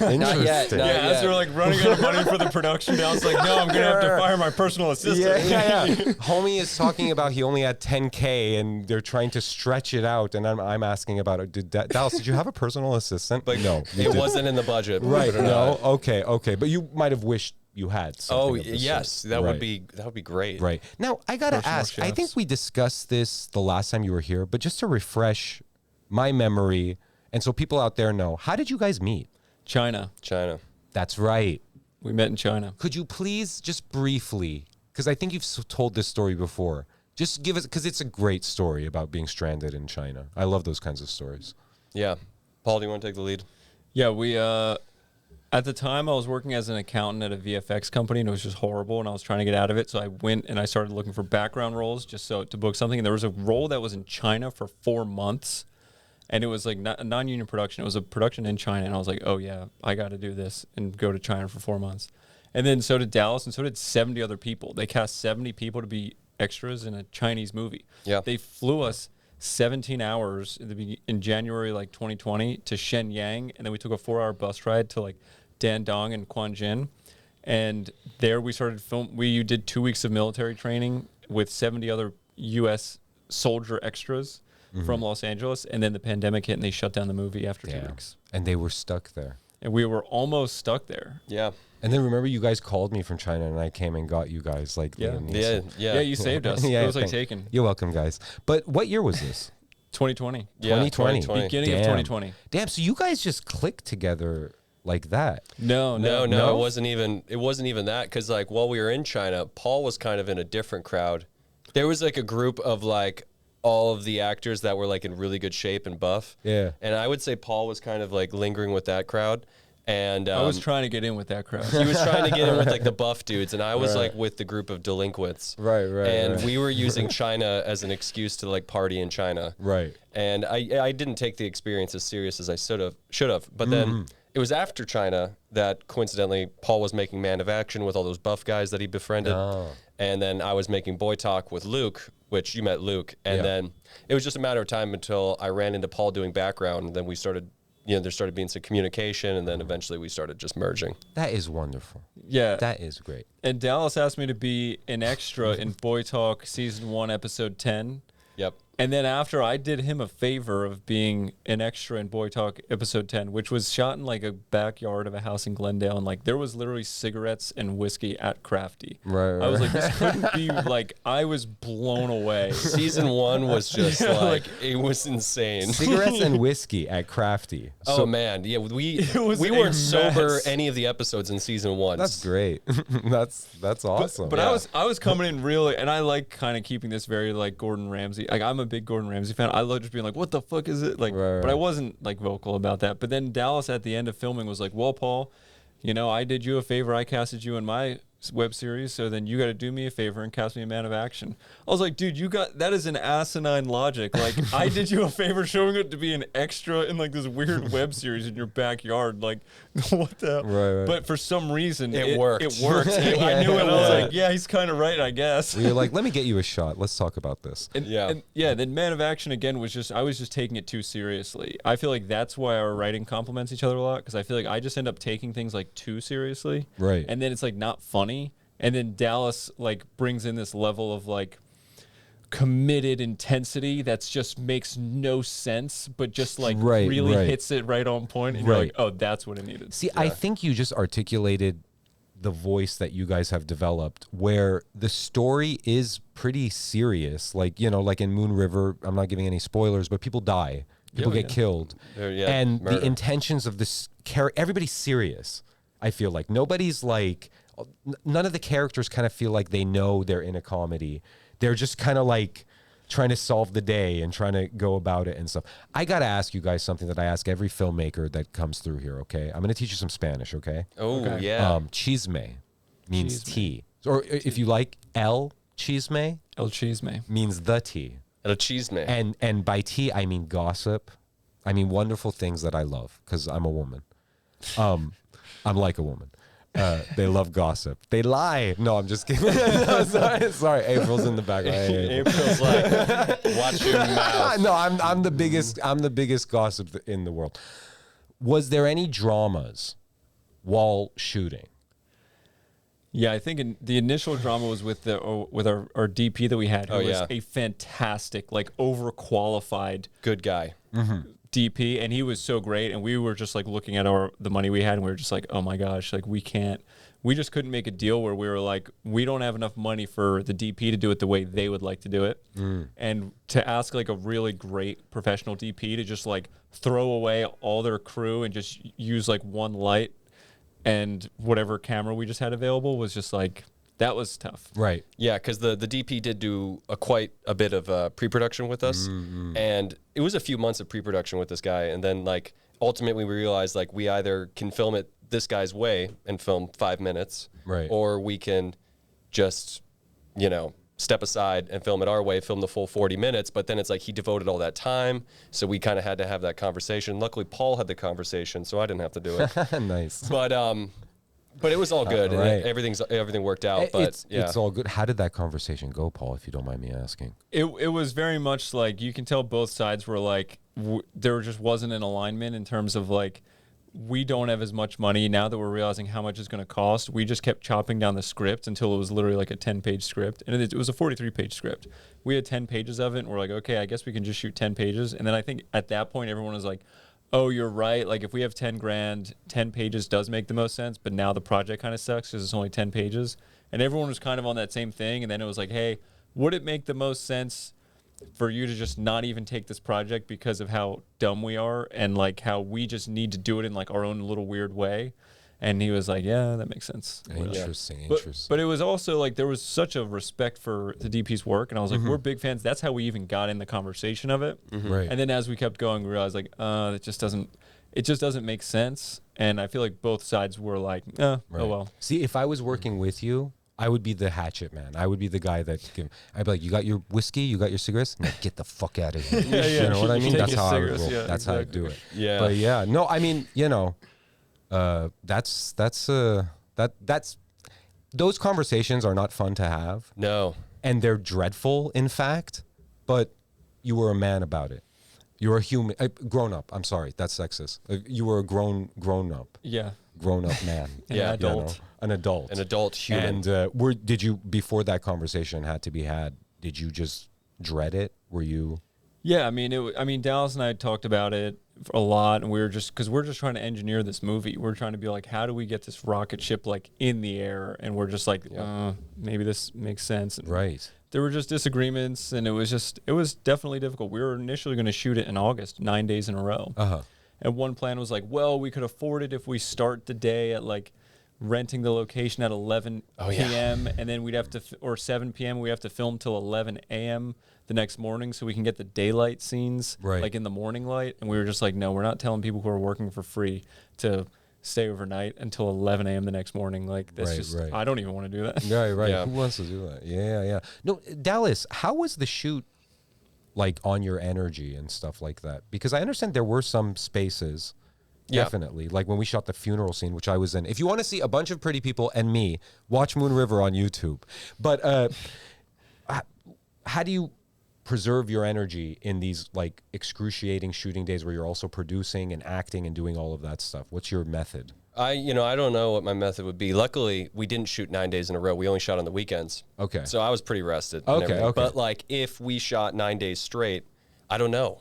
C: Not yet.
B: Yeah, as they're like running out of money for the production, now it's like, no, I'm gonna have to fire my personal assistant.
A: Yeah. Homie is talking about he only had 10K, and they're trying to stretch it out, and I'm asking about it. Dallas, did you have a personal assistant?
C: But
A: no,
C: it wasn't in the budget.
A: Right? No. Okay. But you might have wished you had something.
C: Oh
A: of the
C: yes,
A: sort.
C: that
A: Right.
C: would be great.
A: Right. Now I gotta
B: Personal
A: ask. I
B: chefs.
A: think we discussed this the last time you were here, but just to refresh my memory, and so people out there know, how did you guys meet?
B: China.
A: That's right.
B: We met in China.
A: Could you please just briefly, because I think you've told this story before, just give us, because it's a great story about being stranded in China. I love those kinds of stories.
C: Yeah. Paul, do you want to take the lead?
B: Yeah, we at the time I was working as an accountant at a VFX company, and it was just horrible, and I was trying to get out of it. So I went and I started looking for background roles just so to book something. And there was a role that was in China for 4 months, and it was like not a non-union production. It was a production in China, and I was like, oh yeah, I got to do this and go to China for 4 months. And then so did Dallas, and so did 70 other people. They cast 70 people to be extras in a Chinese movie.
C: Yeah.
B: They flew us 17 hours in January like 2020 to Shenyang, and then we took a 4-hour bus ride to like Dandong and Quanjin, and there we started film. We did 2 weeks of military training with 70 other U.S. soldier extras from Los Angeles, and then the pandemic hit and they shut down the movie after 2 weeks.
A: And they were stuck there.
B: And we were almost stuck there.
C: Yeah.
A: And then remember, you guys called me from China, and I came and got you guys. Like,
B: Yeah.
A: Liam Neeson.
C: Yeah.
B: Yeah, you saved us. It was like taken.
A: You're welcome, guys. But what year was this?
B: 2020.
C: Yeah,
A: 2020.
B: Beginning of 2020.
A: Damn. So you guys just clicked together like that.
B: No.
C: No, it wasn't even that, because like while we were in China, Paul was kind of in a different crowd. There was like a group of like all of the actors that were like in really good shape and buff.
A: Yeah.
C: And I would say Paul was kind of like lingering with that crowd. And
B: I was trying to get in with that crowd.
C: he was trying to get in with like the buff dudes, and I was like with the group of delinquents.
A: Right.
C: And we were using China as an excuse to like party in China.
A: Right.
C: And I didn't take the experience as serious as I should have. But then it was after China that coincidentally Paul was making Man of Action with all those buff guys that he befriended.
A: Oh.
C: And then I was making Boy Talk with Luke, which you met Luke. And
A: Yeah.
C: then it was just a matter of time until I ran into Paul doing background, and then we started, there started being some communication, and then eventually we started just merging.
A: That is wonderful.
B: Yeah.
A: That is great.
B: And Dallas asked me to be an extra in Boy Talk Season 1, Episode 10.
C: Yep.
B: And then after, I did him a favor of being an extra in Boy Talk Episode 10, which was shot in like a backyard of a house in Glendale. And like there was literally cigarettes and whiskey at Crafty.
A: Right.
B: I was like, this couldn't be like, I was blown away.
C: Season 1 was just like, it was insane.
A: Cigarettes and whiskey at Crafty.
C: Oh man, yeah, we
B: was a
C: weren't sober
B: mess.
C: any of the episodes in season 1.
A: That's great. that's awesome.
B: But
C: Yeah.
B: I was coming in really, and I like kind of keeping this very like Gordon Ramsay. Like I'm a big Gordon Ramsay fan. I love just being like, what the fuck is it? Like,
A: Right.
B: but I wasn't like vocal about that. But then Dallas at the end of filming was like, well, Paul, I did you a favor. I casted you in my web series, so then you got to do me a favor and cast me a Man of Action. I was like, dude, that is an asinine logic. Like, I did you a favor showing it to be an extra in like this weird web series in your backyard. Like, what the?
A: Right.
B: But for some reason,
C: It worked.
B: It worked. I knew it. I was like, yeah, he's kind of right, I guess.
A: You're like, let me get you a shot. Let's talk about this.
B: And then Man of Action again was I was just taking it too seriously. I feel like that's why our writing complements each other a lot, because I feel like I just end up taking things like too seriously.
A: Right.
B: And then it's like not funny. And then Dallas like brings in this level of like committed intensity that's just makes no sense, but just like really hits it right on point. And you're like, oh, that's what it needed.
A: See, I think you just articulated the voice that you guys have developed, where the story is pretty serious. Like, you know, like in Moon River, I'm not giving any spoilers, but people die, people get killed, and
C: murder.
A: the intentions of this everybody's serious. I feel like nobody's like, none of the characters kind of feel like they know they're in a comedy. They're just kind of like trying to solve the day and trying to go about it and stuff. I got to ask you guys something that I ask every filmmaker that comes through here, okay? I'm going to teach you some Spanish, okay?
C: Oh,
B: Okay.
C: yeah.
A: Chisme means
B: Chisme.
A: tea. Or if you like, el chisme
B: El Chisme.
A: means the tea.
C: And a cheese man.
A: And by tea, I mean gossip. I mean wonderful things that I love because I'm a woman. I'm like a woman. They love gossip. They lie. No, I'm just kidding. No, sorry. April's in the background.
C: April's like, watch your mouth.
A: No, I'm the biggest. I'm the biggest gossip in the world. Was there any dramas while shooting?
B: Yeah, I think the initial drama was with our DP that we had, who was
C: yeah.
B: a fantastic, like overqualified
C: Good guy.
B: DP, and he was so great. And we were just like looking at the money we had, and we were just like, oh my gosh, like we just couldn't make a deal where we were like, we don't have enough money for the DP to do it the way they would like to do it. And to ask like a really great professional DP to just like throw away all their crew and just use like one light and whatever camera we just had available was just like, that was tough.
A: Right.
C: Yeah, because the DP did do quite a bit of pre-production with us, and it was a few months of pre-production with this guy, and then like ultimately we realized like we either can film it this guy's way and film 5 minutes,
A: Right.
C: or we can just, you know, step aside and film it our way, film the full 40 minutes. But then it's like he devoted all that time, so we kind of had to have that conversation. Luckily, Paul had the conversation, so I didn't have to do it.
A: Nice.
C: But it was all good.
A: right.
C: And everything worked out. But
A: It's all good. How did that conversation go, Paul, if you don't mind me asking?
B: It was very much like, you can tell both sides were like, there just wasn't an alignment in terms of like, we don't have as much money now that we're realizing how much it's going to cost. We just kept chopping down the script until it was literally like a 10-page script. And it was a 43-page script. We had 10 pages of it, and we're like, okay, I guess we can just shoot 10 pages. And then I think at that point, everyone was like, oh, you're right. Like if we have 10 grand, 10 pages does make the most sense. But now the project kind of sucks because it's only 10 pages. And everyone was kind of on that same thing. And then it was like, hey, would it make the most sense for you to just not even take this project because of how dumb we are and like how we just need to do it in like our own little weird way? And he was like, yeah, that makes sense.
A: Interesting.
B: But it was also like there was such a respect for the DP's work, and I was like, we're big fans. That's how we even got in the conversation of it.
A: Right.
B: And then as we kept going, we realized like, it just doesn't make sense. And I feel like both sides were like, oh well.
A: See, if I was working with you, I would be the hatchet man. I would be the guy that I'd be like, you got your whiskey, you got your cigarettes? No, get the fuck out of here. You know what I mean?
B: Take
A: That's
B: your
A: how I would
B: cigarettes,
A: roll.
B: yeah,
A: That's how I
B: exactly.
A: do it.
C: Yeah.
A: But yeah, no, I mean, you know, that's those conversations are not fun to have,
C: no.
A: and they're dreadful, in fact. But you were a man about it. You're a human, grown up. I'm sorry, that's sexist. You were a grown up.
B: Yeah.
A: Grown up man.
C: Yeah,
A: You know,
B: adult.
A: an adult.
C: An adult human.
A: And did you, before that conversation had to be had, did you just dread it? Were you?
B: Yeah, I mean, Dallas and I talked about it a lot, and we were just, because we're just trying to engineer this movie. We're trying to be like, how do we get this rocket ship like in the air? And we're just like, maybe this makes sense. And
A: Right.
B: there were just disagreements, and it was definitely difficult. We were initially going to shoot it in August, 9 days in a row. And one plan was like, well, we could afford it if we start the day at like renting the location at 11 p.m. and then we'd have to, or 7 p.m. we have to film till 11 a.m. the next morning so we can get the daylight scenes like in the morning light. And we were just like, no, we're not telling people who are working for free to stay overnight until 11 a.m. the next morning. Like that's I don't even want to do that.
A: Right.
C: Yeah.
A: Who wants to do that? Yeah. No, Dallas, how was the shoot like on your energy and stuff like that? Because I understand there were some spaces, definitely, like when we shot the funeral scene, which I was in. If you want to see a bunch of pretty people and me, watch Moon River on YouTube. But how do you preserve your energy in these like excruciating shooting days where you're also producing and acting and doing all of that stuff? What's your method?
C: I don't know what my method would be. Luckily, we didn't shoot 9 days in a row. We only shot on the weekends.
A: Okay.
C: So I was pretty rested. And
A: Okay.
C: everything. But like if we shot 9 days straight, I don't know.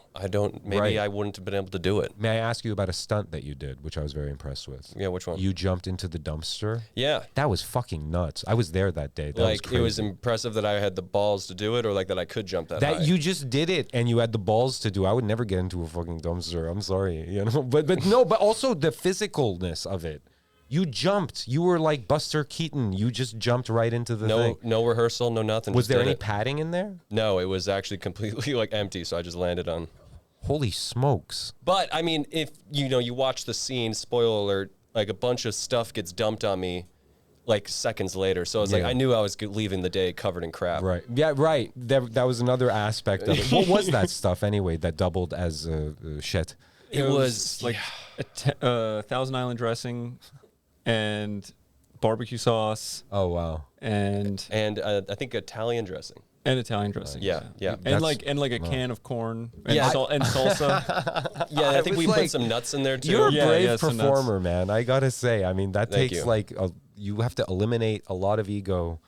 C: Maybe
A: Right.
C: I wouldn't have been able to do it.
A: May I ask you about a stunt that you did, which I was very impressed with?
C: Yeah, which one?
A: You jumped into the dumpster.
C: Yeah.
A: That was fucking nuts. I was there that day. That was
C: Like,
A: crazy.
C: it was impressive that I had the balls to do it, or like that I could jump that
A: That
C: high.
A: you just did it and you had the balls to do. I would never get into a fucking dumpster. I'm sorry, you know. But no, but also the physicalness of it. You jumped. You were like Buster Keaton. You just jumped right into the thing.
C: No rehearsal, no nothing.
A: Was
C: just
A: there
C: did
A: any
C: it.
A: padding in there?
C: No, it was actually completely like empty, so I just landed on.
A: Holy smokes.
C: But I mean, if you watch the scene, spoiler alert, like a bunch of stuff gets dumped on me like seconds later. So I was like,
A: Yeah.
C: I knew I was leaving the day covered in crap.
A: Right. Yeah, right. That was another aspect of it. What was that stuff anyway that doubled as shit?
C: It was
B: like a Thousand Island dressing and barbecue sauce
A: Oh, wow.
B: and
C: I think Italian dressing.
B: Italian dressing.
C: Yeah, yeah.
B: And like a can of corn and,
C: Yeah.
B: and salsa.
C: Yeah, I think
A: was
C: we
A: like-
C: put some nuts in there too.
A: You're a
B: Yeah,
A: brave
B: yeah, some nuts.
A: performer, man. I gotta say. I mean, that
C: Thank
A: takes
C: you.
A: like you have to eliminate a lot of ego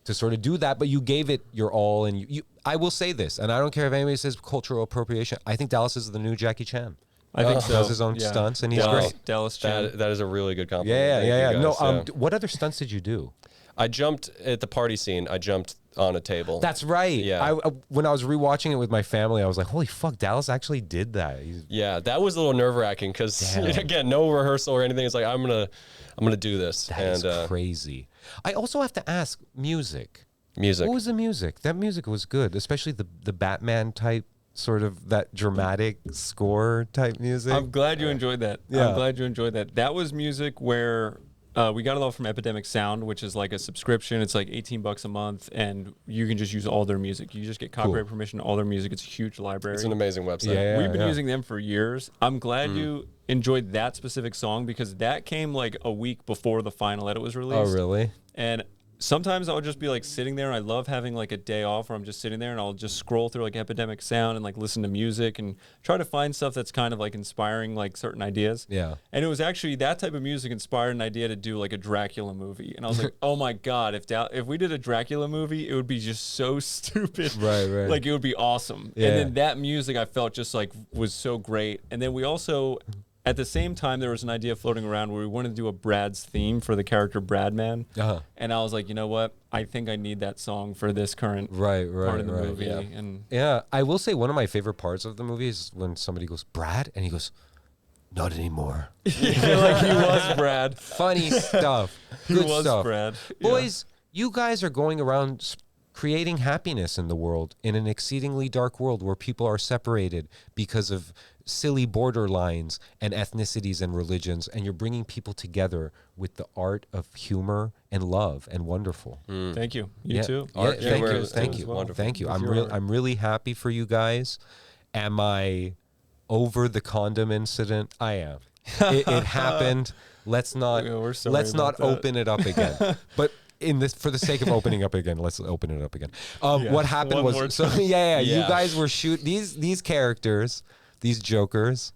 A: to sort of do that. But you gave it your all, and you. I will say this, and I don't care if anybody says cultural appropriation. I think Dallas is the new Jackie Chan.
B: I think so.
A: Does his own
B: Yeah.
A: stunts, and he's
B: Dallas,
A: great.
B: Dallas Chan.
C: That is a really good compliment.
A: Yeah,
C: Thank
A: yeah,
C: you
A: yeah. No,
C: guys,
A: what other stunts did you do?
C: I jumped at the party scene. I jumped on a table.
A: That's right.
C: Yeah.
A: When I was rewatching it with my family, I was like, "Holy fuck, Dallas actually did that."
C: Yeah, that was a little nerve wracking because
A: Damn.
C: again, no rehearsal or anything. It's like I'm gonna do this.
A: That is crazy. I also have to ask, music.
C: Music.
A: What was the music? That music was good, especially the Batman type, sort of that dramatic score type music.
B: I'm glad you enjoyed that.
A: Yeah.
B: I'm glad you enjoyed that. That was music where we got it all from Epidemic Sound, which is like a subscription. It's like $18 a month, and you can just use all their music. You just get copyright permission to all their music. It's a huge library.
C: It's an amazing website.
A: Yeah.
B: We've been using them for years. I'm glad you enjoyed that specific song because that came like a week before the final edit was released.
A: Oh, really?
B: And sometimes I'll just be like sitting there. I love having like a day off where I'm just sitting there and I'll just scroll through like Epidemic Sound and like listen to music and try to find stuff that's kind of like inspiring like certain ideas.
A: Yeah.
B: And it was actually that type of music inspired an idea to do like a Dracula movie. And I was like, oh my God, if we did a Dracula movie, it would be just so stupid.
A: Right, right.
B: Like it would be awesome.
A: Yeah.
B: And then that music I felt just like was so great. And then we also, at the same time, there was an idea floating around where we wanted to do a Brad's theme for the character Bradman.
A: Uh-huh.
B: And I was like, you know what? I think I need that song for this current
A: Right,
B: part of the
A: right.
B: movie.
C: Yeah.
B: And
A: Yeah, I will say one of my favorite parts of the movie is when somebody goes, "Brad," and he goes, "Not anymore."
B: yeah, like he was Brad.
A: Funny stuff.
B: He
A: Good
B: was
A: stuff.
B: Brad. Yeah.
A: Boys, you guys are going around creating happiness in the world, in an exceedingly dark world where people are separated because of silly borderlines and ethnicities and religions, and you're bringing people together with the art of humor and love and wonderful.
B: Thank you. You
A: Yeah.
B: too.
A: Yeah,
C: Art,
A: thank
C: humor
A: you.
C: is
A: Thank you.
C: wonderful.
A: Thank you.
B: With
A: I'm
B: your art.
A: really happy for you guys. Am I over the condom incident? I am. It happened. Let's not
B: Yeah, we're sorry
A: let's not
B: about that.
A: open it up again. But for the sake of opening up again, let's open it up again.
B: Yeah,
A: What happened
B: one more
A: was you
C: Yeah.
A: guys were these characters, these jokers,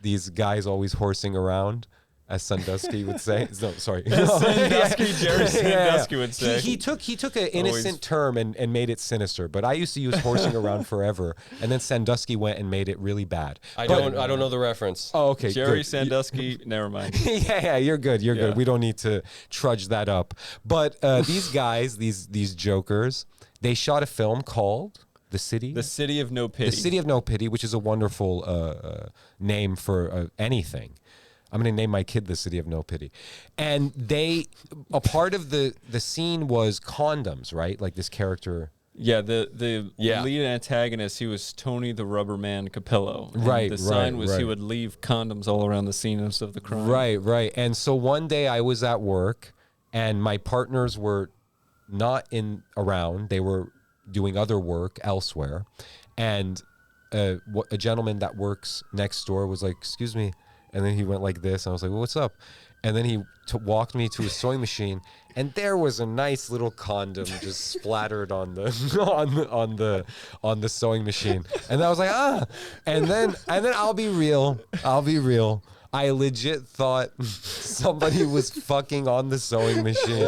A: these guys always horsing around, as Sandusky would say. No, sorry.
B: Sandusky, Jerry Sandusky would say.
A: He took an innocent term and made it sinister, but I used to use horsing around forever, and then Sandusky went and made it really bad.
C: I
A: But-
C: don't know the reference.
A: Oh, okay.
B: Jerry
A: good.
B: Sandusky, never mind.
A: Yeah, you're good. You're
B: Yeah.
A: good. We don't need to trudge that up. But these guys, these jokers, they shot a film called The City.
B: The City of No Pity.
A: The City of No Pity, which is a wonderful name for anything. I'm going to name my kid The City of No Pity. And a part of the scene was condoms, right? Like this character.
B: Yeah, the
C: Yeah.
B: lead antagonist, he was Tony the Rubber Man Capello. And
A: Right,
B: The sign
A: right,
B: was he
A: right.
B: would leave condoms all around the scene of the crime.
A: Right. And so one day I was at work and my partners were not around. They were doing other work elsewhere. And a gentleman that works next door was like, "Excuse me." And then he went like this. And I was like, "Well, what's up?" And then he walked me to a sewing machine, and there was a nice little condom just splattered on the on the sewing machine. And I was like, "Ah!" And then I'll be real. I legit thought somebody was fucking on the sewing machine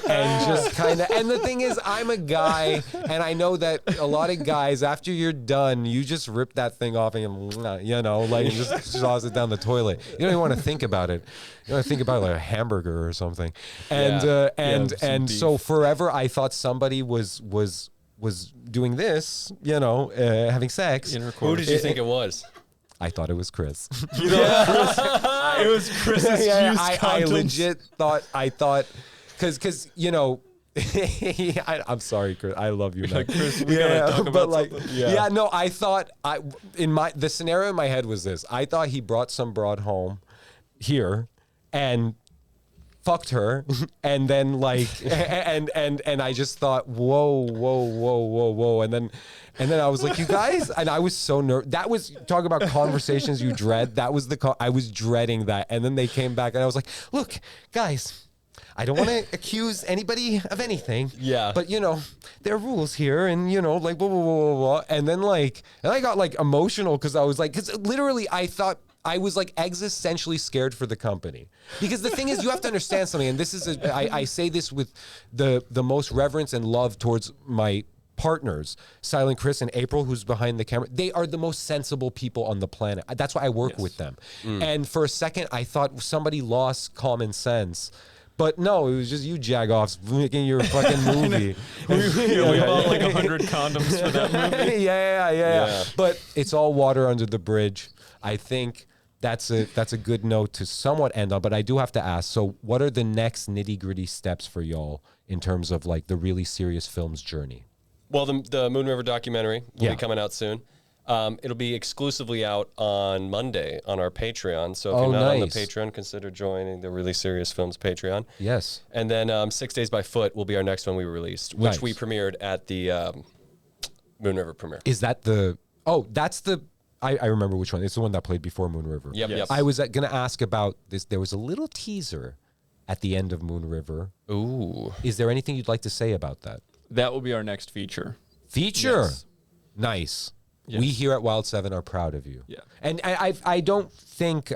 A: and just kind of. And the thing is, I'm a guy, and I know that a lot of guys, after you're done, you just rip that thing off and like just toss it down the toilet. You don't even want to think about it. You want to think about like a hamburger or something. And so forever, I thought somebody was doing this, having sex.
C: Who did you think it was?
A: I thought it was Chris.
B: It was Chris's used
A: I
B: condoms.
A: legit thought, because I'm sorry, Chris. I love you, man.
B: Like, Chris, we gotta talk about something.
A: No, I thought the scenario in my head was this. I thought he brought some broad home here and fucked her, and then like and I just thought, whoa, and then I was like, you guys, and I was so nervous. That was talking about conversations you dread. That was I was dreading that, and then they came back, and I was like, look, guys, I don't want to accuse anybody of anything.
C: Yeah.
A: But there are rules here, and like blah blah blah blah blah. And then and I got like emotional because I was like, because literally I thought. I was like existentially scared for the company, because the thing is, you have to understand something, and this is I say this with the most reverence and love towards my partners, Silent Chris and April, who's behind the camera. They are the most sensible people on the planet. That's why I work with them. And for a second, I thought somebody lost common sense. But no, it was just you jagoffs making your fucking movie.
B: we bought like 100 condoms for that movie.
A: Yeah. But it's all water under the bridge. I think that's a good note to somewhat end on. But I do have to ask, so what are the next nitty-gritty steps for y'all in terms of like the really serious film's journey?
C: Well, the Moon River documentary will
A: Yeah.
C: be coming out soon. It'll be exclusively out on Monday on our Patreon. So if you're not on the Patreon, consider joining the Really Serious Films Patreon.
A: Yes.
C: And then 6 Days by Foot will be our next one we released, which
A: Nice.
C: we premiered at the Moon River premiere.
A: Is that the... Oh, that's the... I remember which one. It's the one that played before Moon River.
C: Yep,
B: Yes.
C: yep.
A: I was going to ask about this. There was a little teaser at the end of Moon River.
C: Ooh.
A: Is there anything you'd like to say about that?
B: That will be our next feature.
A: Feature?
B: Yes.
A: Nice.
B: Yes.
A: We here at Wild 7 are proud of you.
B: Yeah.
A: And I don't think...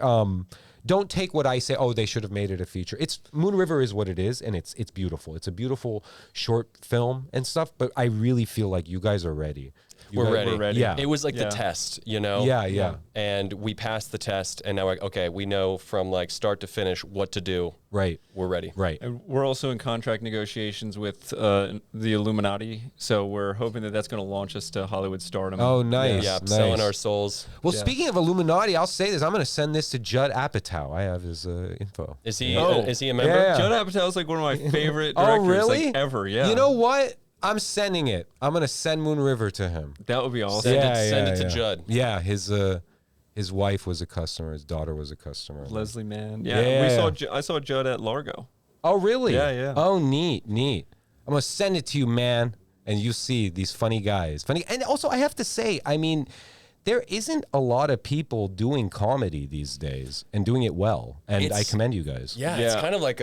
A: don't take what I say, oh, they should have made it a feature. It's Moon River is what it is, and it's beautiful. It's a beautiful short film and stuff, but I really feel like you guys are ready.
C: We're ready.
A: Yeah.
C: It was like the
B: Yeah.
C: test,
A: Yeah.
C: And we passed the test, and now, we know from like start to finish what to do.
A: Right.
C: We're ready.
A: Right.
B: And we're also in contract negotiations with the Illuminati, so we're hoping that that's going to launch us to Hollywood stardom.
A: Oh, nice.
C: Yeah,
A: nice.
C: selling our souls.
A: Well,
B: Yeah.
A: speaking of Illuminati, I'll say this. I'm going to send this to Judd Apatow. I have his info.
C: Is he
B: Oh.
C: is he a member?
A: Yeah.
B: Judd Apatow is like one of my favorite
A: Oh,
B: directors
A: really?
B: like, ever. Yeah.
A: You know what? I'm sending it. I'm going to send Moon River to him.
B: that would be awesome.
C: Send it to Judd.
A: Yeah, his wife was a customer. His daughter was a customer.
B: Leslie Mann.
A: Yeah.
B: I saw Judd at Largo.
A: Oh, really?
B: Yeah.
A: Oh, neat. I'm going to send it to you, man. And you see these funny guys. And also, I have to say, I mean, there isn't a lot of people doing comedy these days and doing it well. And I commend you guys.
C: Yeah, it's
B: Yeah.
C: kind of like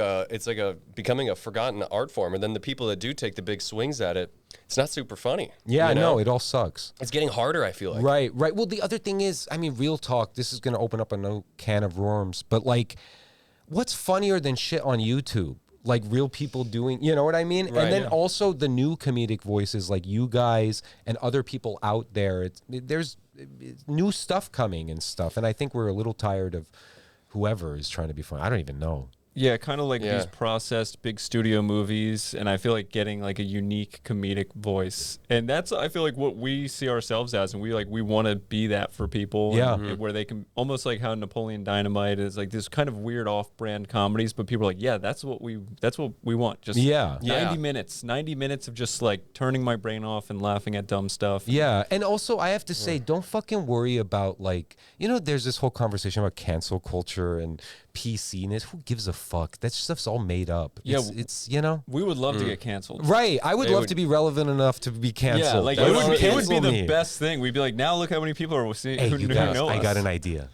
C: becoming a forgotten art form. And then the people that do take the big swings at it, it's not super funny.
A: Yeah,
C: you know?
A: no, it all sucks.
C: It's getting harder, I feel like.
A: Right. Well, the other thing is, I mean, real talk, this is going to open up a no can of worms, but like, what's funnier than shit on YouTube? Like real people doing, you know what I mean?
C: Right,
A: And then
C: yeah.
A: also the new comedic voices like you guys and other people out there. There's new stuff coming and stuff. And I think we're a little tired of whoever is trying to be funny. I don't even know.
B: Yeah, kind of like
C: Yeah.
B: these processed big studio movies, and I feel like getting like a unique comedic voice, and that's I feel like what we see ourselves as, and we want to be that for people.
A: Yeah.
B: and where they can almost like how Napoleon Dynamite is like this kind of weird off-brand comedies, but people are like, yeah, that's what we want. Just
A: Yeah.
B: 90 minutes of just like turning my brain off and laughing at dumb stuff.
A: Yeah, and also I have to say, don't fucking worry about like, there's this whole conversation about cancel culture and PC-ness. Who gives a fuck? That stuff's all made up.
B: Yeah,
A: It's
B: we would love to get canceled.
A: right. I would love to be relevant enough to be
B: Yeah,
A: canceled.
B: like
A: Don't
B: it would be
A: cancel
B: the
A: me.
B: best thing. We'd be like, now look how many people are seeing
A: Hey,
B: who
A: you
B: know
A: guys,
B: us.
A: I got an idea.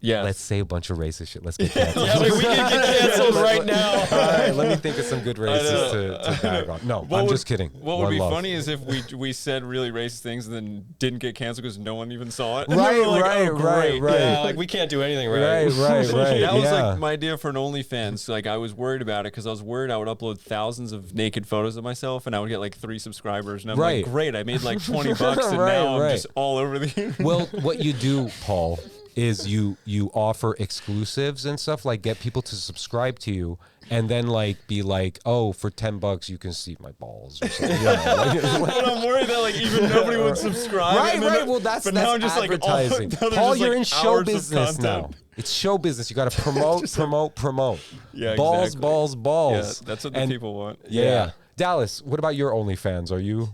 A: Let's say a bunch of racist shit. Let's get canceled.
C: Yeah, we can get canceled right now.
A: All right, let me think of some good racists to bag on. No, I'm just kidding.
B: What would be funny is if we said really racist things and then didn't get canceled because no one even saw it. And
A: Right,
B: they were like,
A: right,
B: oh, great.
A: right.
C: Yeah, like we can't do anything right.
A: Right.
B: That was
A: yeah.
B: like my idea for an OnlyFans. Like I was worried about it because I was worried I would upload thousands of naked photos of myself and I would get like 3 subscribers. And I'm like, great, I made like $20 and now I'm just all over the
A: Well, what you do, Paul, is you offer exclusives and stuff, like get people to subscribe to you and then like be like, oh, for $10 you can see my balls or something.
B: But I'm worried that like even nobody would subscribe.
A: Right. Well, that's
B: now I'm just
A: advertising.
B: Like,
A: Paul, you're
B: like
A: in show
B: hours of
A: business now.
B: content.
A: It's show business. You got to promote.
B: Yeah,
A: balls,
B: exactly.
A: balls.
B: Yeah, that's what the people want.
A: Yeah. Dallas, what about your OnlyFans? Are you?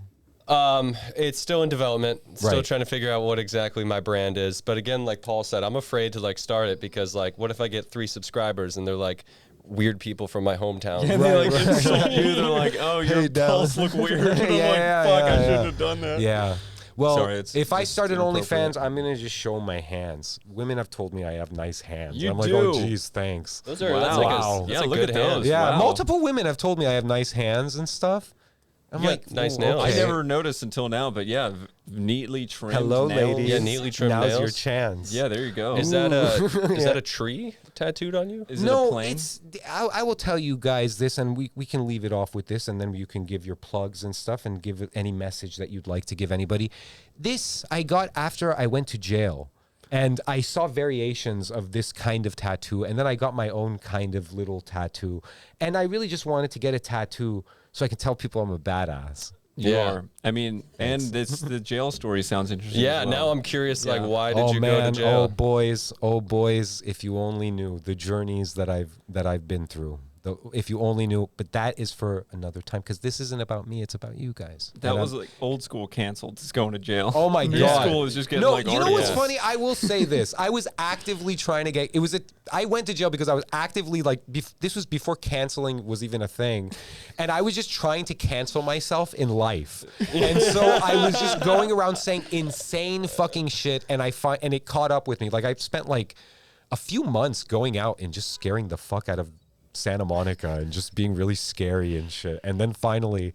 C: It's still in development. Still
A: Right.
C: trying to figure out what exactly my brand is. But again, like Paul said, I'm afraid to like start it because like, what if I get 3 subscribers and they're like weird people from my hometown?
B: And they like insult you. They're like, "Oh, your balls look weird." And I'm like, "Fuck, I shouldn't have done that."
A: Yeah. Well,
B: Sorry,
A: if I
B: just
A: started
B: inappropriate.
A: OnlyFans, I'm gonna just show my hands. Women have told me I have nice hands.
B: You
A: I'm like,
B: do.
A: oh, geez, thanks.
C: Those are
B: Wow.
C: that's
B: Yeah,
C: a
B: look
C: good
B: at
C: hand.
B: those.
A: Yeah,
B: Wow.
A: multiple women have told me I have nice hands and stuff. I'm
C: You got
A: like,
C: nice
A: ooh,
C: nails.
B: I
A: okay.
B: never noticed until now, but yeah, neatly trimmed.
A: Hello,
B: nails.
A: ladies.
C: Yeah, neatly trimmed
A: Now's
C: nails.
A: your chance.
B: Yeah, there you go.
C: Is that a tree tattooed on you?
B: Is it a
A: No,
B: plane?
A: it's. I will tell you guys this, and we can leave it off with this, and then you can give your plugs and stuff, and give any message that you'd like to give anybody. This I got after I went to jail. And I saw variations of this kind of tattoo, and then I got my own kind of little tattoo. And I really just wanted to get a tattoo so I can tell people I'm a badass.
B: You
C: Yeah.
B: are. I mean, and the jail story sounds interesting.
C: Yeah,
B: as well.
C: now I'm curious. Like,
B: Yeah.
C: why did
A: Oh
C: you
A: man,
C: go to jail?
A: oh boys, if you only knew the journeys that I've been through. If you only knew, but that is for another time because this isn't about me, it's about you guys.
B: That
A: And
B: was
A: I'm-
B: like old school canceled. Just going to jail.
A: Oh my
B: New
A: god!
B: school is just getting
A: no,
B: like.
A: you know what's
B: articles.
A: funny? I will say this: I was actively trying to get. I went to jail because I was actively like. This was before canceling was even a thing, and I was just trying to cancel myself in life, and so I was just going around saying insane fucking shit, and and it caught up with me. Like I spent like a few months going out and just scaring the fuck out of Santa Monica and just being really scary and shit. And then finally,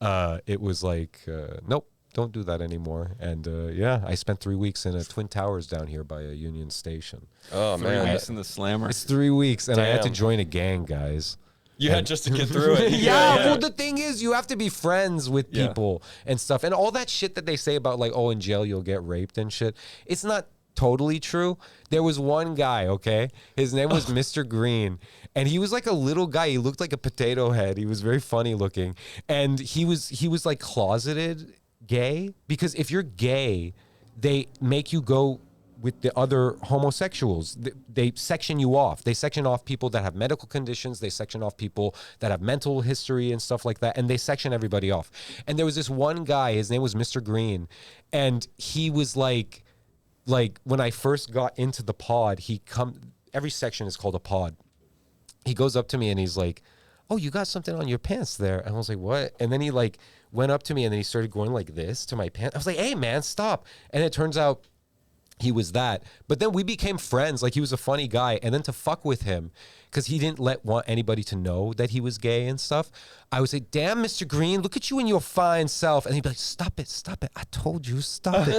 A: it was like, nope, don't do that anymore. And yeah, I spent 3 weeks in a Twin Towers down here by a Union Station.
C: Oh
B: 3
C: man,
B: weeks in the slammer.
A: It's 3 weeks, and I had to
C: Damn.
A: join a gang, guys.
C: you had just to get through it.
A: Yeah, well, the thing is, you have to be friends with
B: Yeah.
A: people and stuff. And all that shit that they say about, like, oh, in jail you'll get raped and shit. It's not totally true. There was one guy, okay? His name was Mr. Green. And he was like a little guy. He looked like a potato head. He was very funny looking. And he was like closeted gay. Because if you're gay, they make you go with the other homosexuals. They section you off. They section off people that have medical conditions. They section off people that have mental history and stuff like that. And they section everybody off. And there was this one guy, his name was Mr. Green. And he was like when I first got into the pod, every section is called a pod. He goes up to me and he's like, oh, you got something on your pants there. And I was like, what? And then he like went up to me and then he started going like this to my pants. I was like, hey man, stop. And it turns out he was that. But then we became friends. Like he was a funny guy. And then to fuck with him, because he didn't want anybody to know that he was gay and stuff, I would say, damn, Mr. Green, look at you and your fine self. And he'd be like, stop it. I told you, stop it.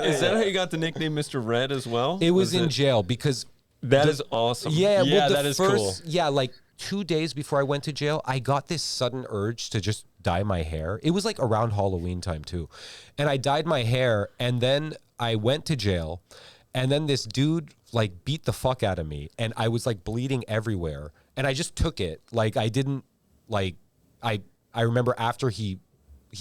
B: Is that how you got the nickname Mr. Red as well?
A: It was in jail because
B: That is awesome.
A: yeah,
C: Yeah,
A: well,
C: that is cool.
A: Yeah, like 2 days before I went to jail, I got this sudden urge to just dye my hair. It was like around Halloween time too. And I dyed my hair and then I went to jail and then this dude like beat the fuck out of me and I was like bleeding everywhere and I just took it. Like I didn't like I remember after he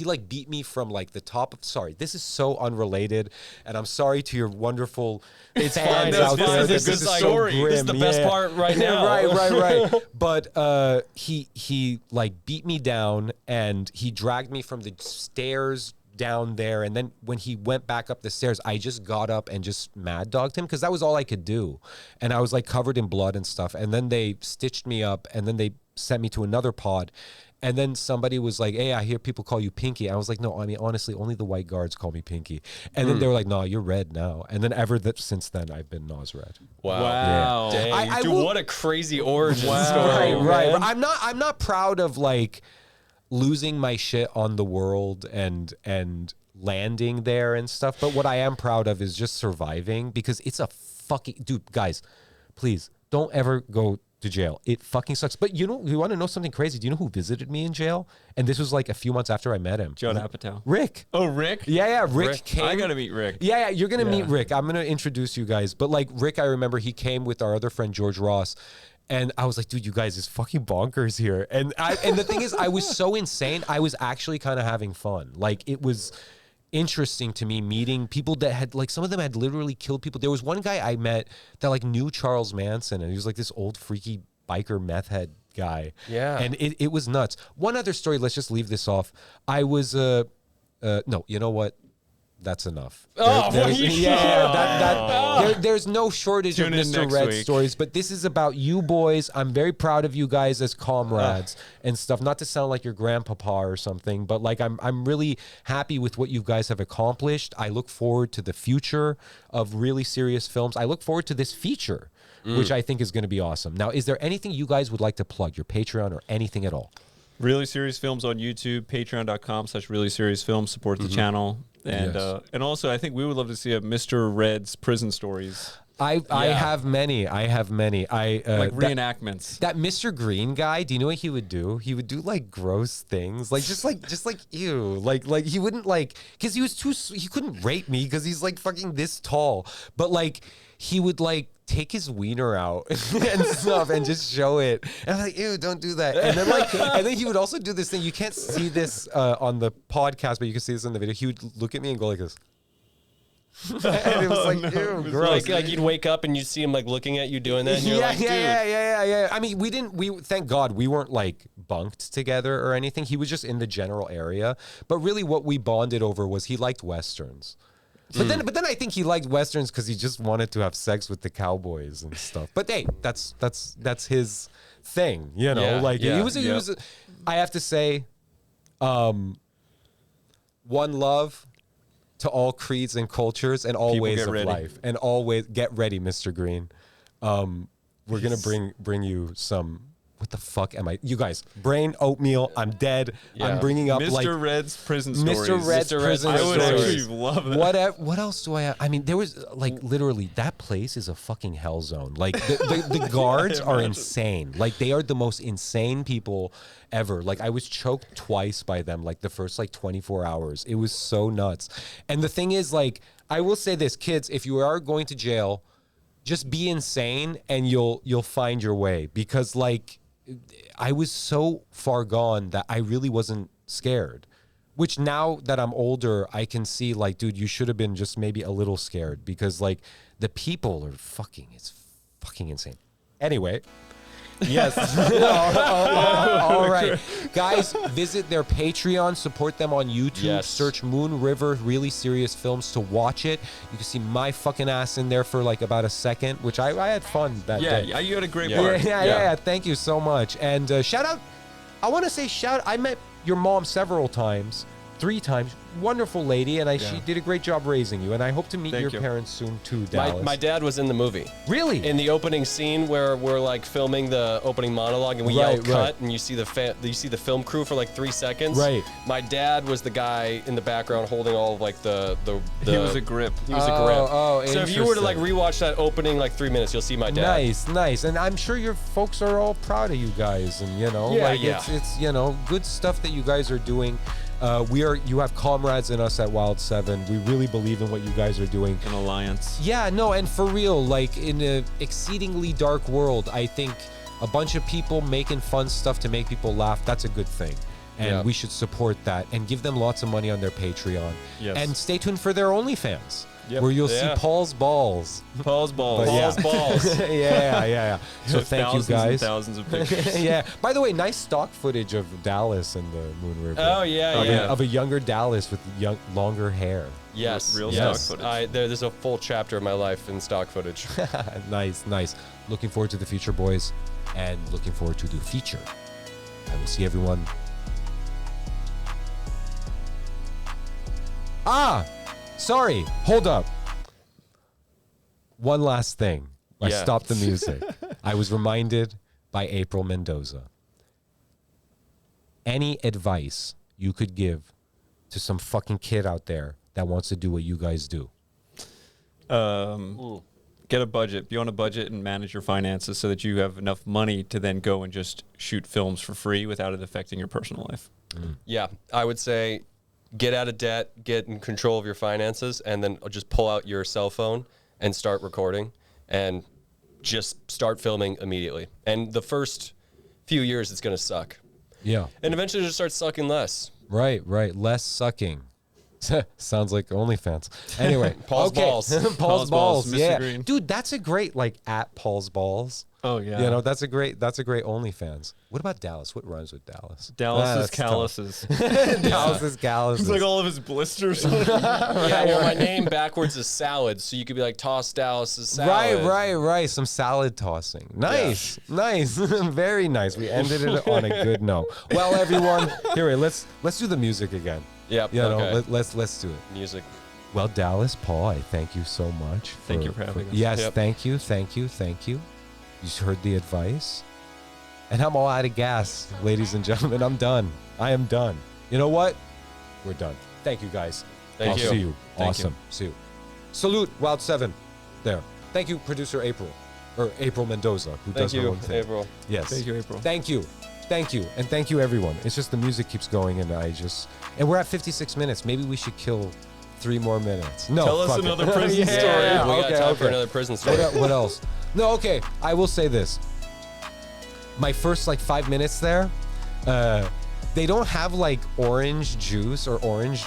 A: like beat me from like the top of, sorry, this is so unrelated and I'm sorry to your wonderful fans out there.
C: This is a good story. This is the best part right now.
A: right. But he like beat me down and he dragged me from the stairs down there. And then when he went back up the stairs, I just got up and just mad dogged him because that was all I could do. And I was like covered in blood and stuff. And then they stitched me up and then they sent me to another pod. And then somebody was like, hey, I hear people call you Pinky. I was like, no, I mean, honestly, only the white guards call me Pinky. And then they were like, no, you're Red now. And then since then, I've been Nas Red.
B: Wow.
C: Dang.
A: I
C: Dude,
A: will-
C: what a crazy origin
B: Wow.
C: story.
A: Right.
C: man.
A: But I'm not proud of like losing my shit on the world and landing there and stuff. But what I am proud of is just surviving, because it's a fucking dude, guys, please don't ever go to jail. It fucking sucks. But you want to know something crazy? Do you know who visited me in jail? And this was like a few months after I met him.
B: Judd Apatow.
A: Rick.
B: Oh, Rick?
A: Yeah, Rick came.
B: I got to meet Rick.
A: Yeah, you're gonna meet Rick. I'm gonna introduce you guys. But like Rick, I remember he came with our other friend George Ross, and I was like, dude, you guys is fucking bonkers here. And the thing is, I was so insane. I was actually kind of having fun. Like it was interesting to me meeting people that had like, some of them had literally killed people. There was one guy I met that like knew Charles Manson, and he was like this old freaky biker meth head guy.
C: Yeah.
A: And it was nuts. One other story, let's just leave this off. I was no, you know what? That's enough. There's no shortage
B: Tune
A: of
B: in
A: Mr.
B: next
A: Red
B: week.
A: stories, but this is about you boys. I'm very proud of you guys as comrades and stuff. Not to sound like your grandpapa or something, but like I'm really happy with what you guys have accomplished. I look forward to the future of really serious films. I look forward to this feature, which I think is going to be awesome. Now, is there anything you guys would like to plug, your Patreon or anything at all?
B: Really Serious Films on YouTube, patreon.com/Really Serious Films. Support the channel. And
A: Yes.
B: and also, I think we would love to see a Mr. Red's prison stories.
A: I have many. I
B: Like reenactments.
A: That Mr. Green guy, do you know what he would do? He would do like gross things, like just like ew, like he wouldn't like, because he couldn't rape me because he's like fucking this tall, but like he would like take his wiener out and stuff and just show it, and I'm like, ew, don't do that. And then he would also do this thing. You can't see this on the podcast, but you can see this in the video. He would look at me and go like this. And it was like, ew, gross.
C: Like you'd wake up and you'd see him like looking at you doing that. And you're like, dude.
A: Yeah. I mean, we thank God we weren't like bunked together or anything. He was just in the general area. But really what we bonded over was he liked Westerns. But then I think he liked Westerns because he just wanted to have sex with the cowboys and stuff. But hey, that's his thing, you know?
C: Yeah,
A: like
C: yeah,
A: he was I have to say, one love to all creeds and cultures and all
B: People
A: ways
B: get
A: of
B: ready.
A: life, and always get ready, Mr. Green. We're gonna bring you some. What the fuck am I? You guys, brain oatmeal. I'm dead.
C: Yeah.
A: I'm bringing up
B: Mr.
A: like
B: Red's prison stories.
A: Mr. Red's
C: Mr. Red's
A: prison
B: I would
A: stories.
B: actually love that.
A: What else do I have? I mean, there was like literally that place is a fucking hell zone. Like the guards are insane. Like they are the most insane people ever. Like I was choked twice by them like the first like 24 hours. It was so nuts. And the thing is, like, I will say this, kids, if you are going to jail, just be insane and you'll find your way, because like I was so far gone that I really wasn't scared. Which now that I'm older, I can see like, dude, you should have been just maybe a little scared, because like the people are it's fucking insane. Anyway. Yes. All right. Guys, visit their Patreon, support them on YouTube,
C: Yes.
A: search Moon River Really Serious Films to watch it. You can see my fucking ass in there for like about a second, which I had fun that day.
B: Yeah, you had a great
C: Yeah.
B: part.
A: Yeah. Thank you so much. And shout out, I want to say I met your mom several times, 3 times. Wonderful lady, and she did a great job raising you. And I hope to meet
B: Thank
A: your
B: you.
A: parents soon too, Dallas.
C: My dad was in the movie.
A: Really?
C: In the opening scene where we're like filming the opening monologue and we yell
A: Right,
C: cut,
A: right.
C: and you see the film crew for like 3 seconds.
A: Right.
C: My dad was the guy in the background holding all of like the
B: He was a grip.
C: He was a grip.
A: Oh,
C: So if you were to like
A: interesting.
C: rewatch that opening like 3 minutes, you'll see my dad.
A: Nice. And I'm sure your folks are all proud of you guys, and
C: Yeah.
A: it's good stuff that you guys are doing. You have comrades in us at Wild 7. We really believe in what you guys are doing.
B: An alliance.
A: Yeah, no, and for real, like in an exceedingly dark world, I think a bunch of people making fun stuff to make people laugh, that's a good thing. And
C: Yeah.
A: we should support that and give them lots of money on their Patreon.
B: Yes.
A: And stay tuned for their OnlyFans,
B: Yep.
A: where you'll
C: Yeah.
A: see Paul's balls.
B: Paul's balls.
A: But yeah.
C: Balls.
A: Yeah. So thank you guys.
B: Thousands and thousands of pictures.
A: Yeah. By the way, nice stock footage of Dallas and the Moon River.
C: Oh, yeah.
A: Of a younger Dallas with longer hair.
C: Yes.
B: Real
C: yes.
B: stock footage.
C: There's a full chapter of my life in stock footage.
A: Nice. Looking forward to the future, boys, and looking forward to the feature. I will see everyone Sorry. Hold up. One last thing. I
C: Yeah.
A: stopped the music. I was reminded by April Mendoza. Any advice you could give to some fucking kid out there that wants to do what you guys do?
B: Get a budget, be on a budget, and manage your finances so that you have enough money to then go and just shoot films for free without it affecting your personal life.
C: Yeah, I would say get out of debt, get in control of your finances, and then just pull out your cell phone and start recording and just start filming immediately. And the first few years, it's going to suck.
A: Yeah.
C: And eventually just start sucking less.
A: Right. Less sucking. Sounds like OnlyFans. Anyway,
C: Paul's
A: okay.
C: balls.
A: Paul's balls.
B: Mr.
A: Yeah,
B: Green.
A: dude, that's a great at Paul's balls.
B: Oh, yeah.
A: You know, that's a great OnlyFans. What about Dallas? What rhymes with Dallas?
B: Dallas's
A: That's tough.
B: calluses.
A: Dallas's calluses.
B: It's like all of his blisters.
C: Yeah, well, my name backwards is salad, so you could be like, toss Dallas's salad.
A: Right. Some salad tossing. Nice. Very nice. We ended it on a good note. Well, everyone, here, let's do the music again.
C: Yep,
A: You know,
C: okay.
A: let's do it.
C: Music.
A: Well, Dallas, Paul, I thank you so much.
B: Thank you for having us.
A: Yes,
C: Yep.
A: thank you. You heard the advice. And I'm all out of gas, ladies and gentlemen. I'm done. I am done. You know what? We're done. Thank you, guys.
C: Thank
A: I'll
C: you.
A: see you.
B: Thank
A: Awesome. See you. Salute, Wild 7. There. Thank you, producer April. Or April Mendoza, who
C: Thank
A: does her
C: you,
A: own thing.
C: April.
A: Yes.
B: Thank you, April.
A: Thank you. And thank you, everyone. It's just the music keeps going, and and we're at 56 minutes. Maybe we should kill 3 more minutes. No,
B: Tell us
A: fuck it.
B: another prison story.
A: Yeah,
C: We got
A: okay,
C: time for
A: okay.
C: another prison story.
A: What else? No, okay. I will say this. My first 5 minutes there, they don't have orange juice or orange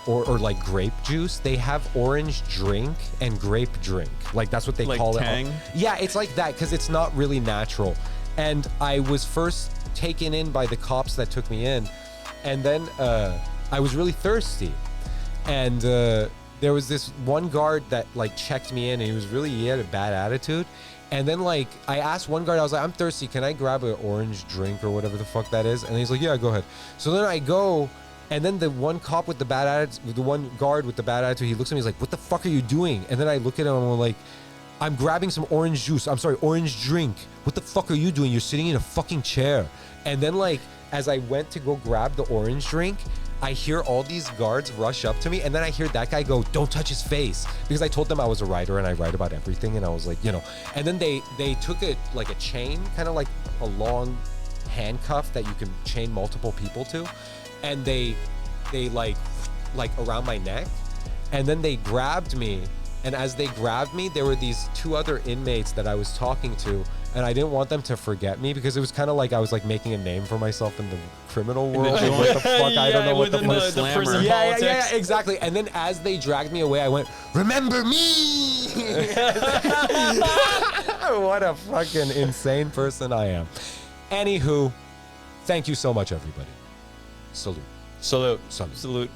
A: or grape juice. They have orange drink and grape drink. That's what they
B: Like
A: call
B: Tang?
A: it. Yeah, it's like that because it's not really natural. And I was first taken in by the cops that took me in, and then I was really thirsty, and there was this one guard that checked me in, and he had a bad attitude. And then I asked one guard, I was like, I'm thirsty, can I grab an orange drink or whatever the fuck that is? And he's like, yeah, go ahead. So then I go, and then the one cop with the bad attitude, the one guard with the bad attitude, he looks at me, he's like, what the fuck are you doing? And then I look at him and I'm like, I'm grabbing some orange juice. I'm sorry, orange drink. What the fuck are you doing? You're sitting in a fucking chair. And then as I went to go grab the orange drink, I hear all these guards rush up to me, and then I hear that guy go, don't touch his face. Because I told them I was a writer and I write about everything, and I was like, and then they took a chain, kind of like a long handcuff that you can chain multiple people to, and they around my neck, and then they grabbed me. And as they grabbed me, there were these 2 other inmates that I was talking to, and I didn't want them to forget me because it was kind of like I was making a name for myself in the criminal world. What the fuck? I don't know what the fuck.
B: the prison
A: Yeah,
B: politics.
A: exactly. And then as they dragged me away, I went, remember me! What a fucking insane person I am. Anywho, thank you so much, everybody. Salute.
C: Salute.
A: Salute.
B: Salute.